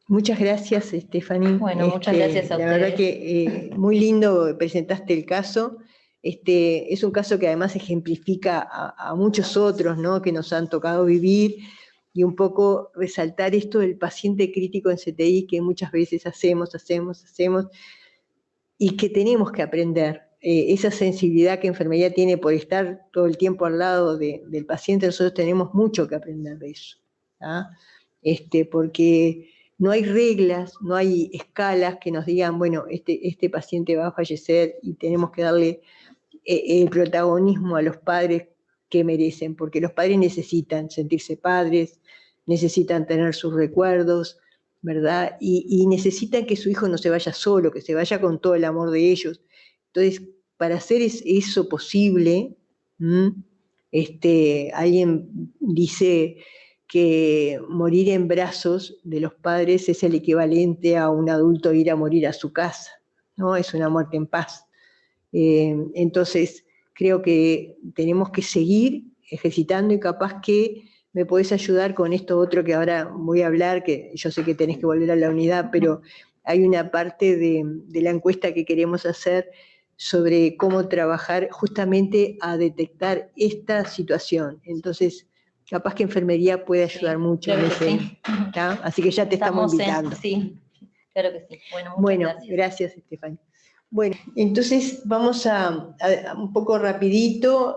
Speaker 1: Muchas gracias, Stephanie.
Speaker 4: Bueno, muchas gracias a ustedes.
Speaker 1: La verdad que muy lindo presentaste el caso. Es un caso que además ejemplifica a muchos otros, ¿no?, que nos han tocado vivir, y un poco resaltar esto del paciente crítico en CTI que muchas veces hacemos, y que tenemos que aprender. Esa sensibilidad que enfermería tiene por estar todo el tiempo al lado del paciente, nosotros tenemos mucho que aprender de eso, ¿ah? Porque no hay reglas, no hay escalas que nos digan, bueno, este paciente va a fallecer y tenemos que darle el protagonismo a los padres que merecen, porque los padres necesitan sentirse padres, necesitan tener sus recuerdos, ¿verdad? Y necesitan que su hijo no se vaya solo, que se vaya con todo el amor de ellos. Entonces, para hacer eso posible, alguien dice que morir en brazos de los padres es el equivalente a un adulto ir a morir a su casa, ¿no? Es una muerte en paz. Entonces, creo que tenemos que seguir ejercitando, y capaz que me podés ayudar con esto otro que ahora voy a hablar, que yo sé que tenés que volver a la unidad, pero hay una parte de la encuesta que queremos hacer sobre cómo trabajar justamente a detectar esta situación. Entonces, capaz que enfermería puede ayudar mucho.
Speaker 4: Claro que sí.
Speaker 1: Así que ya te estamos invitando.
Speaker 4: Sí, claro que sí. Bueno, muchas
Speaker 1: gracias, Estefania. Bueno, entonces vamos a un poco rapidito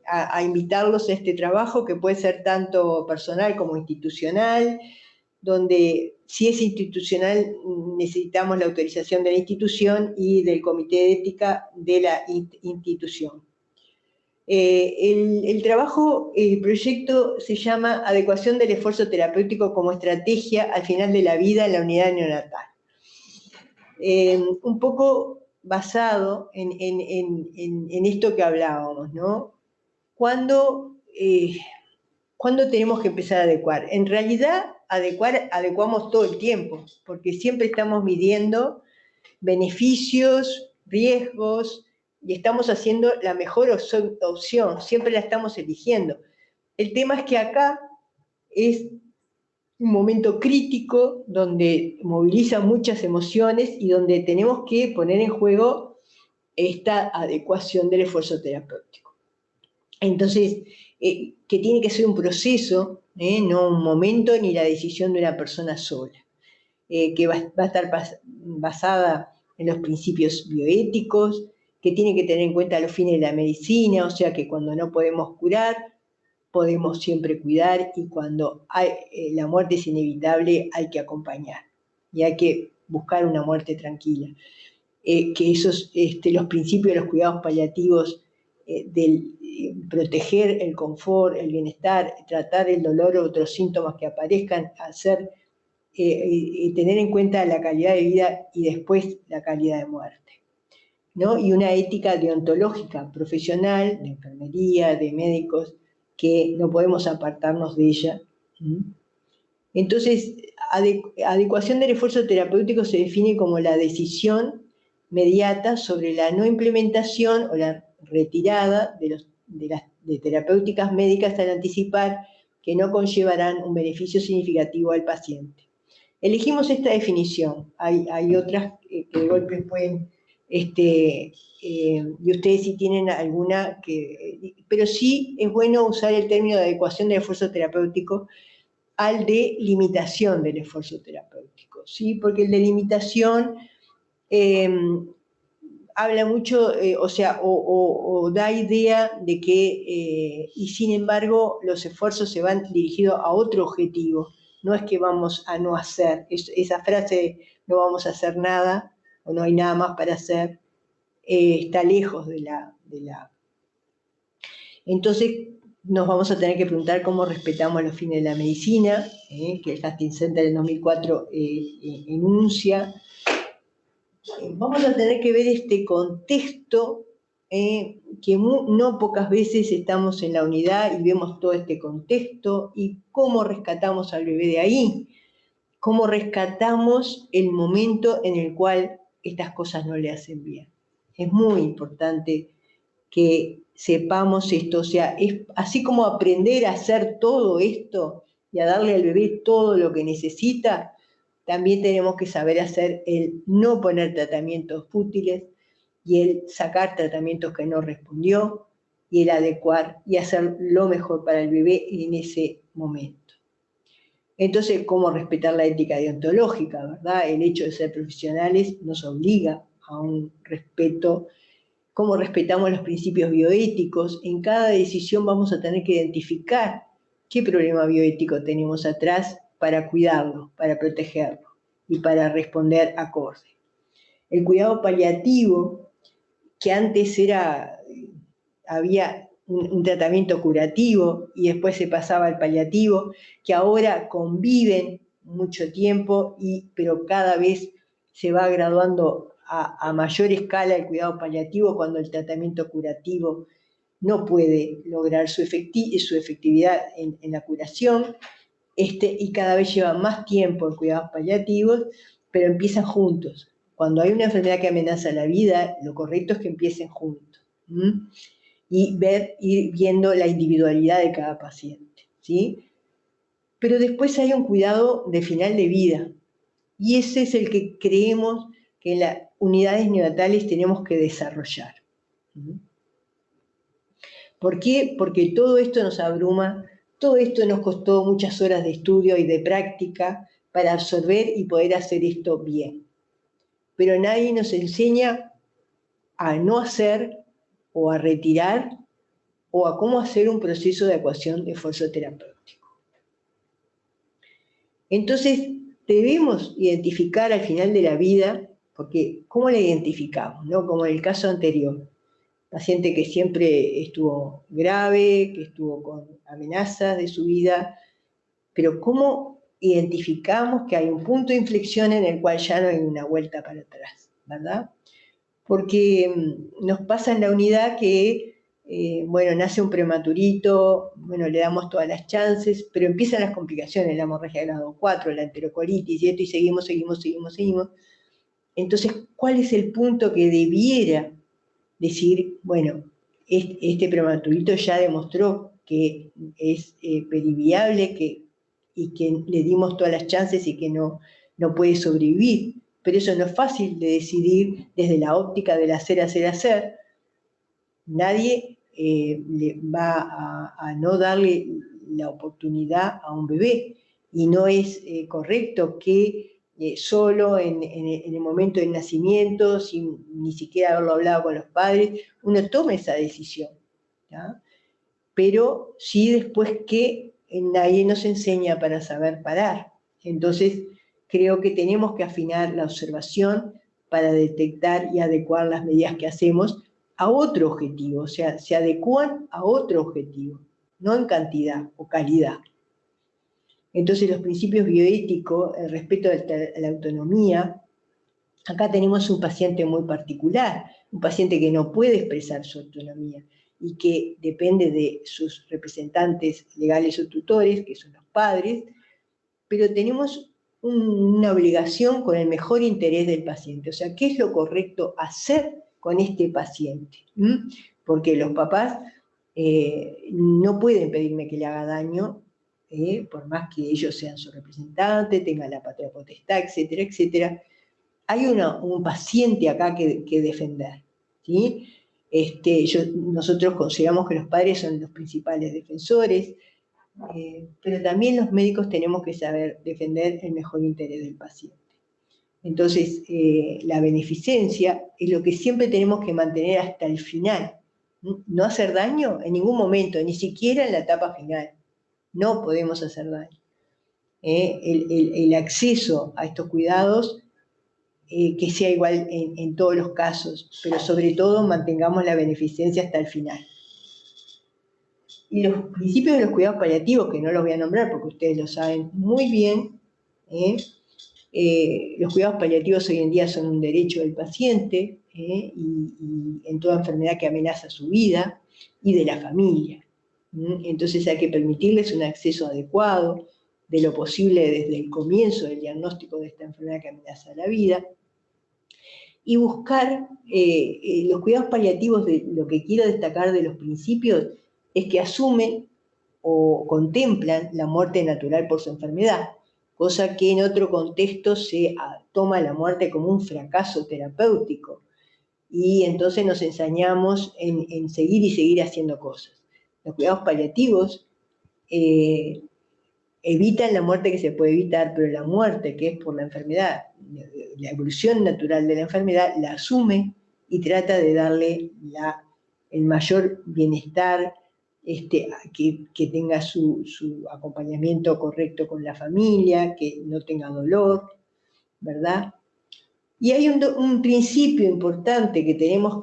Speaker 1: a invitarlos a este trabajo, que puede ser tanto personal como institucional, donde si es institucional necesitamos la autorización de la institución y del comité de ética de la institución. El trabajo, el proyecto se llama Adecuación del esfuerzo terapéutico como estrategia al final de la vida en la unidad neonatal. Un poco basado en esto que hablábamos, ¿no? ¿Cuándo tenemos que empezar a adecuar? En realidad, adecuamos todo el tiempo, porque siempre estamos midiendo beneficios, riesgos, y estamos haciendo la mejor opción, siempre la estamos eligiendo. El tema es que acá es un momento crítico donde moviliza muchas emociones y donde tenemos que poner en juego esta adecuación del esfuerzo terapéutico. Entonces, que tiene que ser un proceso, no un momento ni la decisión de una persona sola, que va a estar basada en los principios bioéticos, que tiene que tener en cuenta los fines de la medicina, o sea que cuando no podemos curar, podemos siempre cuidar, y cuando la muerte es inevitable hay que acompañar y hay que buscar una muerte tranquila. Que esos, los principios de los cuidados paliativos, del proteger el confort, el bienestar, tratar el dolor o otros síntomas que aparezcan, tener en cuenta la calidad de vida y después la calidad de muerte, ¿no? Y una ética deontológica profesional, de enfermería, de médicos, que no podemos apartarnos de ella. Entonces, adecuación del esfuerzo terapéutico se define como la decisión inmediata sobre la no implementación o la retirada de terapéuticas médicas al anticipar que no conllevarán un beneficio significativo al paciente. Elegimos esta definición, hay otras que de golpe pueden, y ustedes si tienen alguna, pero sí es bueno usar el término de adecuación del esfuerzo terapéutico al de limitación del esfuerzo terapéutico, ¿sí? Porque el de limitación habla mucho, o da idea de que, y sin embargo, los esfuerzos se van dirigidos a otro objetivo. No es que vamos a no hacer, esa frase, no vamos a hacer nada, o no hay nada más para hacer, está lejos de la... Entonces, nos vamos a tener que preguntar cómo respetamos los fines de la medicina, que el Hastings Center en 2004 enuncia. Vamos a tener que ver este contexto, que no pocas veces estamos en la unidad y vemos todo este contexto, y cómo rescatamos al bebé de ahí, cómo rescatamos el momento en el cual estas cosas no le hacen bien. Es muy importante que sepamos esto, o sea, es así como aprender a hacer todo esto y a darle al bebé todo lo que necesita, también tenemos que saber hacer el no poner tratamientos fútiles y el sacar tratamientos que no respondió, y el adecuar y hacer lo mejor para el bebé en ese momento. Entonces, ¿cómo respetar la ética deontológica, verdad? El hecho de ser profesionales nos obliga a un respeto. ¿Cómo respetamos los principios bioéticos? En cada decisión vamos a tener que identificar qué problema bioético tenemos atrás para cuidarlo, para protegerlo y para responder acorde. El cuidado paliativo, que antes había un tratamiento curativo y después se pasaba al paliativo, que ahora conviven, mucho tiempo, pero cada vez se va graduando a mayor escala el cuidado paliativo cuando el tratamiento curativo no puede lograr su efectividad en la curación, y cada vez lleva más tiempo en cuidados paliativos, pero empiezan juntos. Cuando hay una enfermedad que amenaza la vida, lo correcto es que empiecen juntos. Y ir viendo la individualidad de cada paciente, ¿sí? Pero después hay un cuidado de final de vida, y ese es el que creemos que en las unidades neonatales tenemos que desarrollar. ¿Por qué? Porque todo esto nos abruma, todo esto nos costó muchas horas de estudio y de práctica para absorber y poder hacer esto bien. Pero nadie nos enseña a no hacer o a retirar o a cómo hacer un proceso de ecuación de esfuerzo terapéutico. Entonces, debemos identificar al final de la vida, porque ¿cómo la identificamos? ¿No? Como en el caso anterior, paciente que siempre estuvo grave, que estuvo con amenazas de su vida, pero ¿cómo identificamos que hay un punto de inflexión en el cual ya no hay una vuelta para atrás, ¿verdad? Porque nos pasa en la unidad que, nace un prematurito, le damos todas las chances, pero empiezan las complicaciones, la hemorragia de grado 4, la enterocolitis, y seguimos. Entonces, ¿cuál es el punto que debiera decir, este prematurito ya demostró que es periviable y que le dimos todas las chances y que no puede sobrevivir? Pero eso no es fácil de decidir desde la óptica del hacer. Nadie le va a no darle la oportunidad a un bebé, y no es correcto que solo en el momento del nacimiento, sin ni siquiera haberlo hablado con los padres, uno tome esa decisión, ¿ya? Pero sí después que nadie nos enseña para saber parar. Entonces, creo que tenemos que afinar la observación para detectar y adecuar las medidas que hacemos a otro objetivo, o sea, se adecúan a otro objetivo, no en cantidad o calidad. Entonces, los principios bioéticos, el respeto a la autonomía, acá tenemos un paciente muy particular, un paciente que no puede expresar su autonomía y que depende de sus representantes legales o tutores, que son los padres, pero tenemos una obligación con el mejor interés del paciente. O sea, ¿qué es lo correcto hacer con este paciente? Porque los papás no pueden pedirme que le haga daño, por más que ellos sean su representante, tengan la patria potestad, etcétera, etcétera. Hay un paciente acá que defender, ¿sí? Nosotros consideramos que los padres son los principales defensores, pero también los médicos tenemos que saber defender el mejor interés del paciente. Entonces, la beneficencia es lo que siempre tenemos que mantener hasta el final. No hacer daño en ningún momento, ni siquiera en la etapa final. No podemos hacer daño. El acceso a estos cuidados, que sea igual en todos los casos, pero sobre todo mantengamos la beneficencia hasta el final. Y los principios de los cuidados paliativos, que no los voy a nombrar porque ustedes lo saben muy bien, los cuidados paliativos hoy en día son un derecho del paciente, y en toda enfermedad que amenaza su vida y de la familia. Entonces hay que permitirles un acceso adecuado, de lo posible desde el comienzo del diagnóstico de esta enfermedad que amenaza la vida, y buscar los cuidados paliativos. Lo que quiero destacar de los principios es que asumen o contemplan la muerte natural por su enfermedad, cosa que en otro contexto se toma la muerte como un fracaso terapéutico, y entonces nos ensañamos en seguir haciendo cosas. Los cuidados paliativos evitan la muerte que se puede evitar, pero la muerte que es por la enfermedad, la evolución natural de la enfermedad, la asume y trata de darle el mayor bienestar, que tenga su acompañamiento correcto con la familia, que no tenga dolor, ¿verdad? Y hay un principio importante que tenemos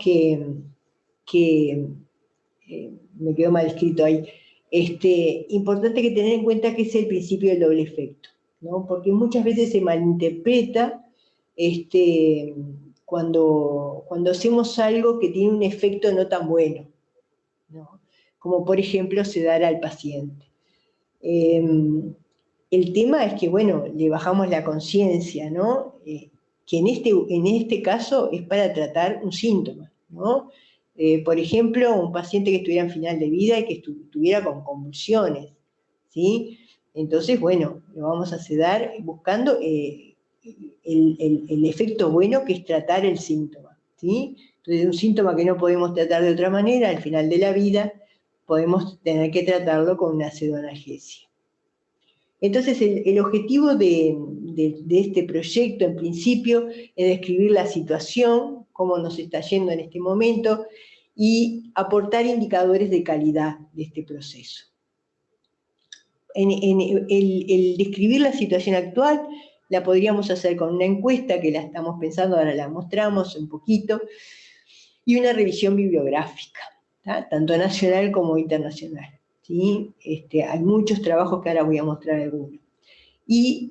Speaker 1: me quedó mal escrito ahí, importante que tener en cuenta, que es el principio del doble efecto. ¿no? Porque muchas veces se malinterpreta cuando hacemos algo que tiene un efecto no tan bueno, ¿no? Como por ejemplo sedar al paciente. El tema es que, bueno, le bajamos la conciencia, ¿no? Que en este caso es para tratar un síntoma, ¿no? Por ejemplo, un paciente que estuviera en final de vida y que estuviera con convulsiones, ¿sí? Entonces, bueno, lo vamos a sedar buscando el efecto bueno que es tratar el síntoma, ¿sí? Entonces, un síntoma que no podemos tratar de otra manera, al final de la vida, podemos tener que tratarlo con una pseudoanalgesia. Entonces, el objetivo de este proyecto, en principio, es describir la situación, cómo nos está yendo en este momento, y aportar indicadores de calidad de este proceso. El describir la situación actual la podríamos hacer con una encuesta, que la estamos pensando, ahora la mostramos un poquito, y una revisión bibliográfica, ¿tá? Tanto nacional como internacional. ¿Sí? Hay muchos trabajos que ahora voy a mostrar algunos. Y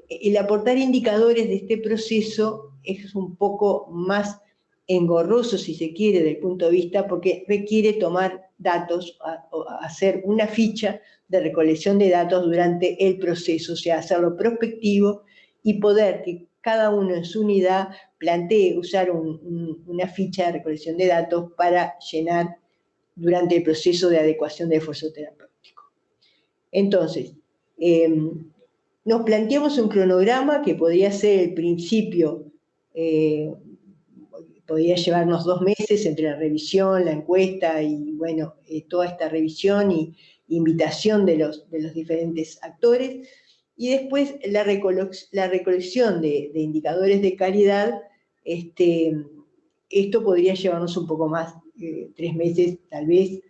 Speaker 1: el aportar indicadores de este proceso es un poco más engorroso, si se quiere, desde el punto de vista, porque requiere tomar datos, hacer una ficha de recolección de datos durante el proceso, o sea, hacerlo prospectivo y poder que cada uno en su unidad plantee usar una ficha de recolección de datos para llenar durante el proceso de adecuación de esfuerzo terapéutico. Entonces, nos planteamos un cronograma que podría ser el principio, podría llevarnos 2 meses entre la revisión, la encuesta y, bueno, toda esta revisión y invitación de los diferentes actores, y después la recolección de indicadores de calidad. Esto podría llevarnos un poco más, 3 meses tal vez,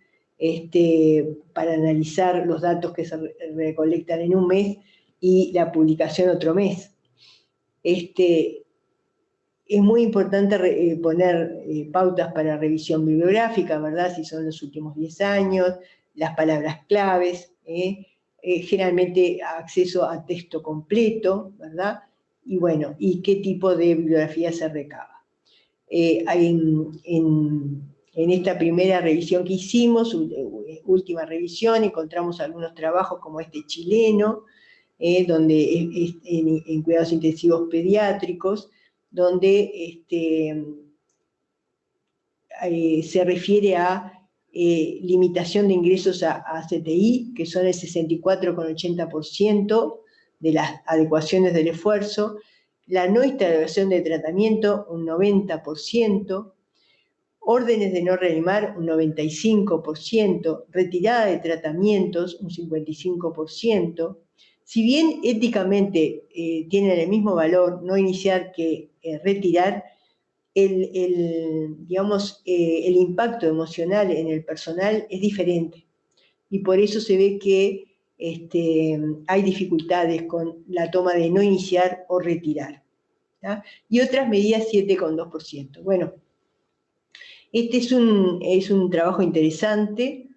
Speaker 1: para analizar los datos que se recolectan en un mes y la publicación otro mes. Es muy importante poner pautas para revisión bibliográfica, ¿verdad? Si son los últimos 10 años, las palabras claves, generalmente acceso a texto completo, ¿verdad? Y bueno, y qué tipo de bibliografía se recaba. En esta primera revisión que hicimos, última revisión, encontramos algunos trabajos como este chileno, donde en cuidados intensivos pediátricos, donde se refiere a limitación de ingresos a CTI, que son el 64,80% de las adecuaciones del esfuerzo, la no instalación de tratamiento, un 90%, órdenes de no reanimar, un 95%, retirada de tratamientos, un 55%. Si bien éticamente tienen el mismo valor no iniciar que retirar, el impacto emocional en el personal es diferente. Y por eso se ve que hay dificultades con la toma de no iniciar o retirar, ¿tá? Y otras medidas, 7,2%. Bueno, este es un trabajo interesante.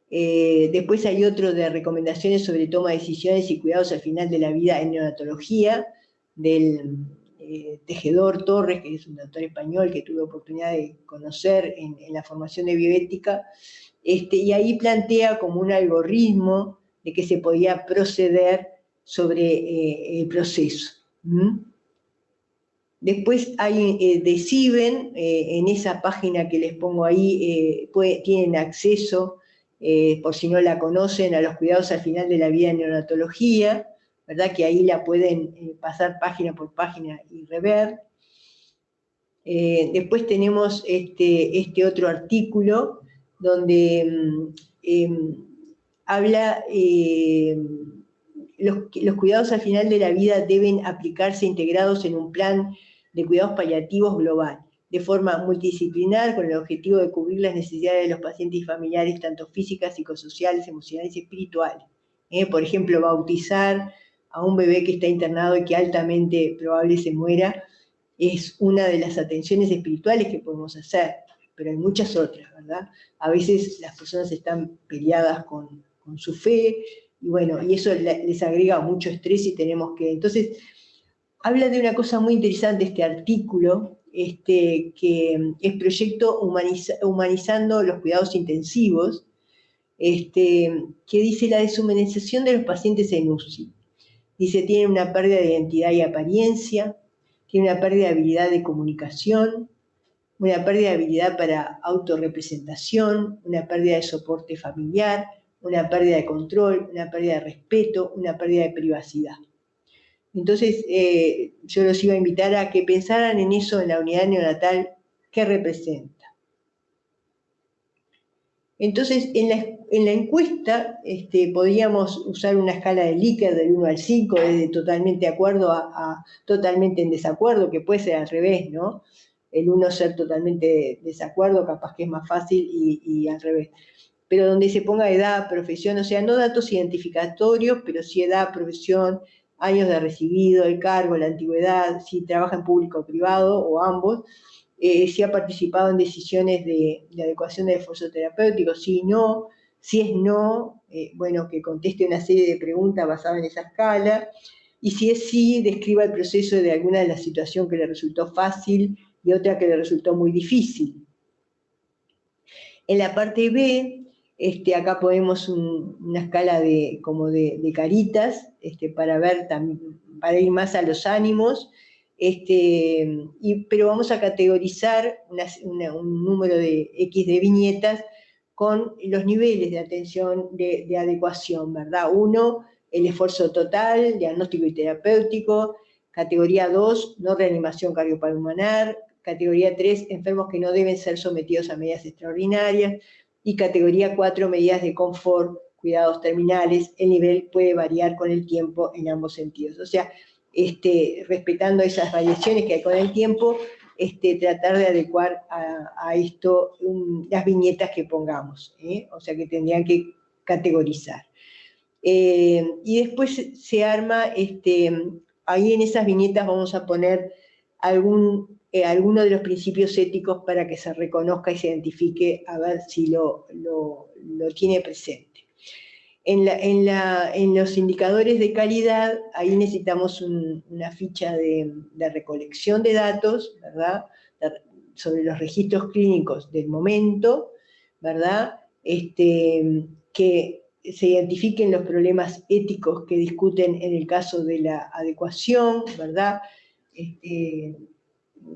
Speaker 1: Después hay otro de recomendaciones sobre toma de decisiones y cuidados al final de la vida en neonatología, del Tejedor Torres, que es un doctor español que tuve oportunidad de conocer en la formación de bioética, y ahí plantea como un algoritmo de que se podía proceder sobre el proceso. Después hay de CIBEN, en esa página que les pongo ahí, tienen acceso, por si no la conocen, a los cuidados al final de la vida en neonatología, ¿verdad? Que ahí la pueden pasar página por página y rever. Después tenemos este otro artículo donde habla, los cuidados al final de la vida deben aplicarse integrados en un plan de cuidados paliativos global, de forma multidisciplinar, con el objetivo de cubrir las necesidades de los pacientes y familiares, tanto físicas, psicosociales, emocionales y espirituales. Por ejemplo, bautizar a un bebé que está internado y que altamente probable se muera, es una de las atenciones espirituales que podemos hacer, pero hay muchas otras, ¿verdad? A veces las personas están peleadas con su fe, y bueno, y eso les agrega mucho estrés y tenemos que... Entonces, habla de una cosa muy interesante este artículo, que es Proyecto Humanizando los Cuidados Intensivos, que dice la deshumanización de los pacientes en UCI. Dice, tienen una pérdida de identidad y apariencia, tiene una pérdida de habilidad de comunicación, una pérdida de habilidad para autorrepresentación, una pérdida de soporte familiar, una pérdida de control, una pérdida de respeto, una pérdida de privacidad. Entonces, yo los iba a invitar a que pensaran en eso en la unidad neonatal, ¿qué representa? Entonces, en la encuesta podríamos usar una escala de Likert del 1 al 5, desde totalmente de acuerdo a totalmente en desacuerdo, que puede ser al revés, ¿no? El 1 ser totalmente desacuerdo, capaz que es más fácil, y al revés. Pero donde se ponga edad, profesión, o sea, no datos identificatorios, pero sí edad, profesión, años de recibido, el cargo, la antigüedad, si trabaja en público o privado, o ambos, si ha participado en decisiones de adecuación de esfuerzo terapéutico, si no, si es no, bueno, que conteste una serie de preguntas basadas en esa escala, y si es sí, describa el proceso de alguna de las situaciones que le resultó fácil y otra que le resultó muy difícil. En la parte B, acá ponemos una escala como de caritas, para ver también, para ir más a los ánimos, pero vamos a categorizar un número de X de viñetas con los niveles de atención de adecuación, ¿verdad? 1, el esfuerzo total, diagnóstico y terapéutico. Categoría 2, no reanimación cardiopulmonar. Categoría 3, enfermos que no deben ser sometidos a medidas extraordinarias. Y categoría 4, medidas de confort, cuidados terminales. El nivel puede variar con el tiempo en ambos sentidos. O sea, respetando esas variaciones que hay con el tiempo, tratar de adecuar a esto las viñetas que pongamos, o sea que tendrían que categorizar. Y después se arma, ahí en esas viñetas vamos a poner alguno de los principios éticos para que se reconozca y se identifique, a ver si lo tiene presente. En los indicadores de calidad, ahí necesitamos una ficha de recolección de datos, ¿verdad? Sobre los registros clínicos del momento, ¿verdad? Que se identifiquen los problemas éticos que discuten en el caso de la adecuación, ¿verdad?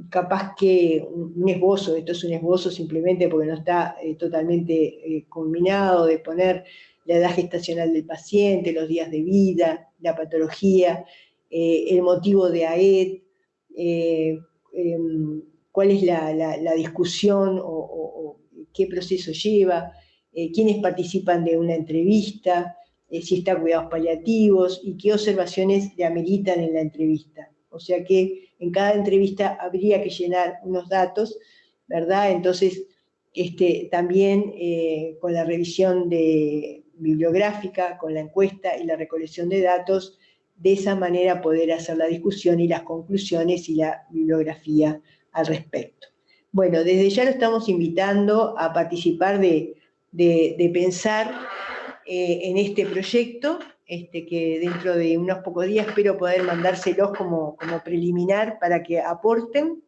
Speaker 1: Capaz que un esbozo, esto es un esbozo simplemente porque no está totalmente culminado, de poner la edad gestacional del paciente, los días de vida, la patología, el motivo de AED, cuál es la discusión o qué proceso lleva, quiénes participan de una entrevista, si está cuidados paliativos y qué observaciones le ameritan en la entrevista. O sea que en cada entrevista habría que llenar unos datos, ¿verdad? Entonces, también con la revisión bibliográfica, con la encuesta y la recolección de datos, de esa manera poder hacer la discusión y las conclusiones y la bibliografía al respecto. Bueno, desde ya lo estamos invitando a participar de pensar en este proyecto, que dentro de unos pocos días espero poder mandárselos como preliminar para que aporten,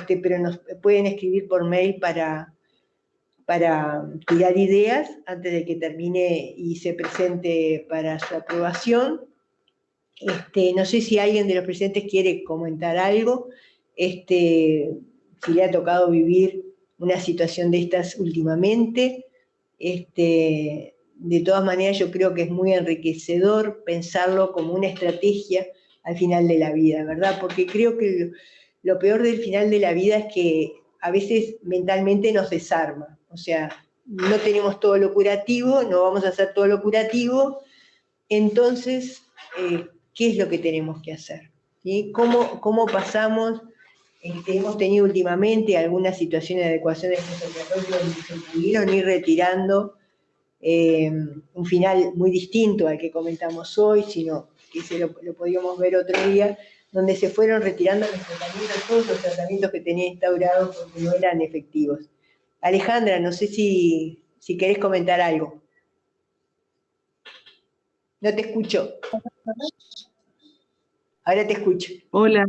Speaker 1: pero nos pueden escribir por mail para tirar ideas antes de que termine y se presente para su aprobación. No sé si alguien de los presentes quiere comentar algo, si le ha tocado vivir una situación de estas últimamente. De todas maneras, yo creo que es muy enriquecedor pensarlo como una estrategia al final de la vida, ¿verdad? Porque creo que lo peor del final de la vida es que a veces mentalmente nos desarma. O sea, no tenemos todo lo curativo, no vamos a hacer todo lo curativo, entonces, ¿qué es lo que tenemos que hacer? ¿Sí? ¿Cómo pasamos? Hemos tenido últimamente algunas situaciones de adecuación de donde se pudieron ir retirando un final muy distinto al que comentamos hoy, sino que lo podíamos ver otro día, donde se fueron retirando los tratamientos, todos los tratamientos que tenían instaurados porque no eran efectivos. Alejandra, no sé si querés comentar algo. No te escucho. Ahora te escucho.
Speaker 6: Hola,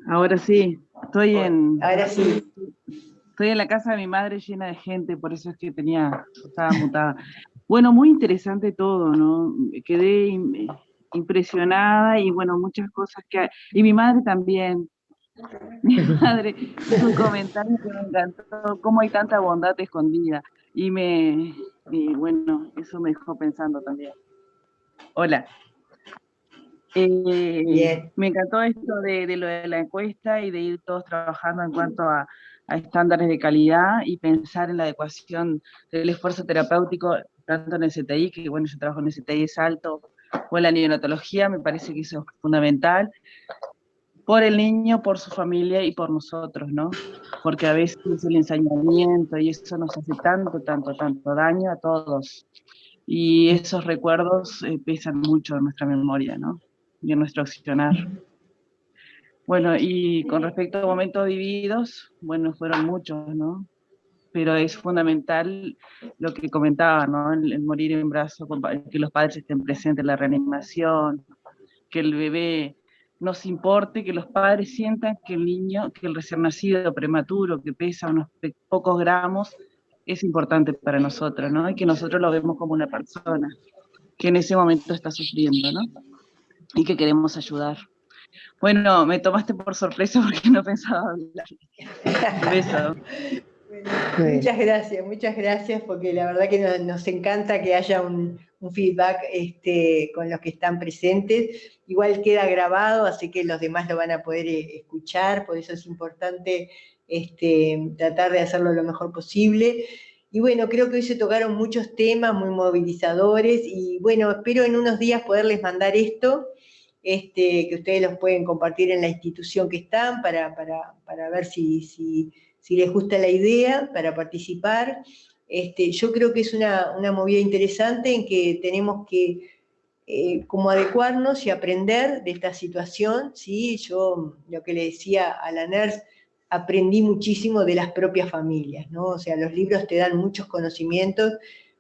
Speaker 6: ahora sí,
Speaker 1: Ahora sí.
Speaker 6: estoy en la casa de mi madre llena de gente, por eso es que estaba mutada. Bueno, muy interesante todo, ¿no? Quedé impresionada y bueno, muchas cosas y mi madre también. Mi madre hizo un comentario que me encantó, cómo hay tanta bondad escondida. Y bueno, eso me dejó pensando también. Hola.
Speaker 1: Bien.
Speaker 6: Me encantó esto de lo de la encuesta y de ir todos trabajando en cuanto a estándares de calidad y pensar en la adecuación del esfuerzo terapéutico, tanto en el CTI, que bueno, yo trabajo en el CTI de Salto, o en la neonatología, me parece que eso es fundamental, por el niño, por su familia y por nosotros, ¿no? Porque a veces el ensañamiento y eso nos hace tanto daño a todos. Y esos recuerdos pesan mucho en nuestra memoria, ¿no? Y en nuestro accionar. Bueno, y con respecto a momentos vividos, bueno, fueron muchos, ¿no? Pero es fundamental lo que comentaba, ¿no? El morir en brazos, que los padres estén presentes en la reanimación, que el bebé nos importe, que los padres sientan que el niño, que el recién nacido prematuro, que pesa unos pocos gramos, es importante para nosotros, ¿no? Y que nosotros lo vemos como una persona que en ese momento está sufriendo, ¿no? Y que queremos ayudar. Bueno, me tomaste por sorpresa porque no pensaba hablar. Un beso.
Speaker 1: Muchas gracias, porque la verdad que nos encanta que haya un feedback con los que están presentes. Igual queda grabado, así que los demás lo van a poder escuchar, por eso es importante tratar de hacerlo lo mejor posible. Y bueno, creo que hoy se tocaron muchos temas muy movilizadores, y bueno, espero en unos días poderles mandar esto, que ustedes los pueden compartir en la institución que están para ver si les gusta la idea, para participar. Yo creo que es una movida interesante en que tenemos que como adecuarnos y aprender de esta situación, ¿sí? Yo lo que le decía a la NERS, aprendí muchísimo de las propias familias, ¿no? O sea, los libros te dan muchos conocimientos,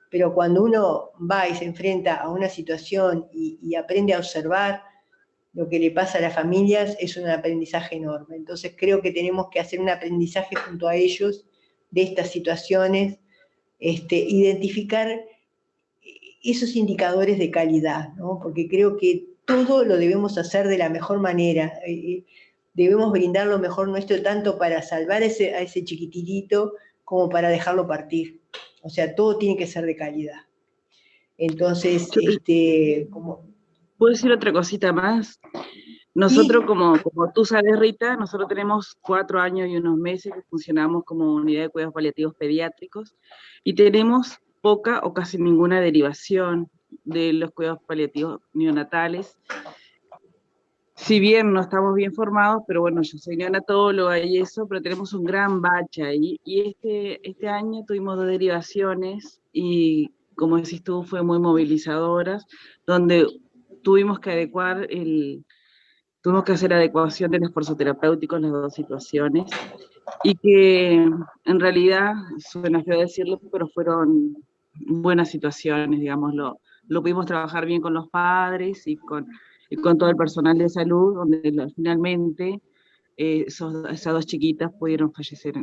Speaker 1: pero cuando uno va y se enfrenta a una situación y aprende a observar lo que le pasa a las familias, es un aprendizaje enorme. Entonces creo que tenemos que hacer un aprendizaje junto a ellos de estas situaciones, identificar esos indicadores de calidad, ¿no? Porque creo que todo lo debemos hacer de la mejor manera. Debemos brindar lo mejor nuestro tanto para salvar a ese chiquititito como para dejarlo partir. O sea, todo tiene que ser de calidad. Entonces,
Speaker 6: ¿Puedo decir otra cosita más? Nosotros,
Speaker 1: sí.
Speaker 6: como tú sabes, Rita, nosotros tenemos 4 años y unos meses que funcionamos como unidad de cuidados paliativos pediátricos y tenemos poca o casi ninguna derivación de los cuidados paliativos neonatales. Si bien no estamos bien formados, pero bueno, yo soy neonatóloga y eso, pero tenemos un gran bache ahí. Y este año tuvimos 2 derivaciones y, como decís tú, fue muy movilizadoras, donde tuvimos que hacer adecuación del esfuerzo terapéutico en las 2 situaciones, y que en realidad, suena feo decirlo, pero fueron buenas situaciones, digámoslo. Lo pudimos trabajar bien con los padres y con todo el personal de salud, donde finalmente esas 2 chiquitas pudieron fallecer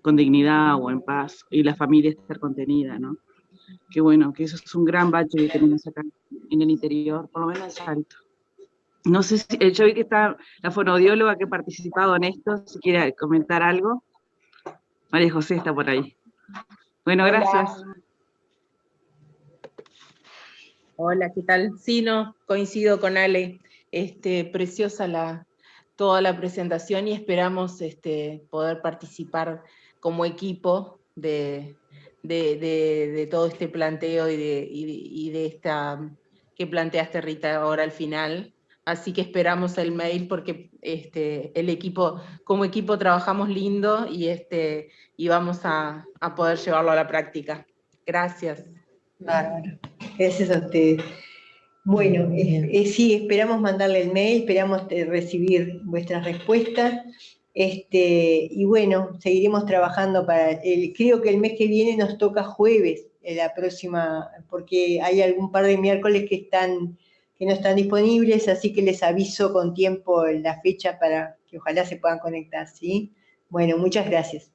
Speaker 6: con dignidad o en paz, y la familia estar contenida, ¿no? Que bueno, que eso es un gran bache que tenemos acá en el interior, por lo menos en Salto. No sé si, yo vi que está la fonoaudióloga que ha participado en esto, si quiere comentar algo. María José está por ahí. Bueno, gracias.
Speaker 7: Hola, ¿qué tal? Sí, no, coincido con Ale. Preciosa toda la presentación, y esperamos poder participar como equipo de todo este planteo y de esta que planteaste, Rita, ahora al final. Así que esperamos el mail, porque el equipo, como equipo trabajamos lindo, y vamos a poder llevarlo a la práctica. Gracias.
Speaker 1: Bárbaro. Gracias a ustedes. Bueno, sí, esperamos mandarle el mail, esperamos recibir vuestras respuestas. Y bueno, seguiremos trabajando creo que el mes que viene nos toca jueves, la próxima, porque hay algún par de miércoles que no están disponibles, así que les aviso con tiempo la fecha para que ojalá se puedan conectar, ¿sí? Bueno, muchas gracias.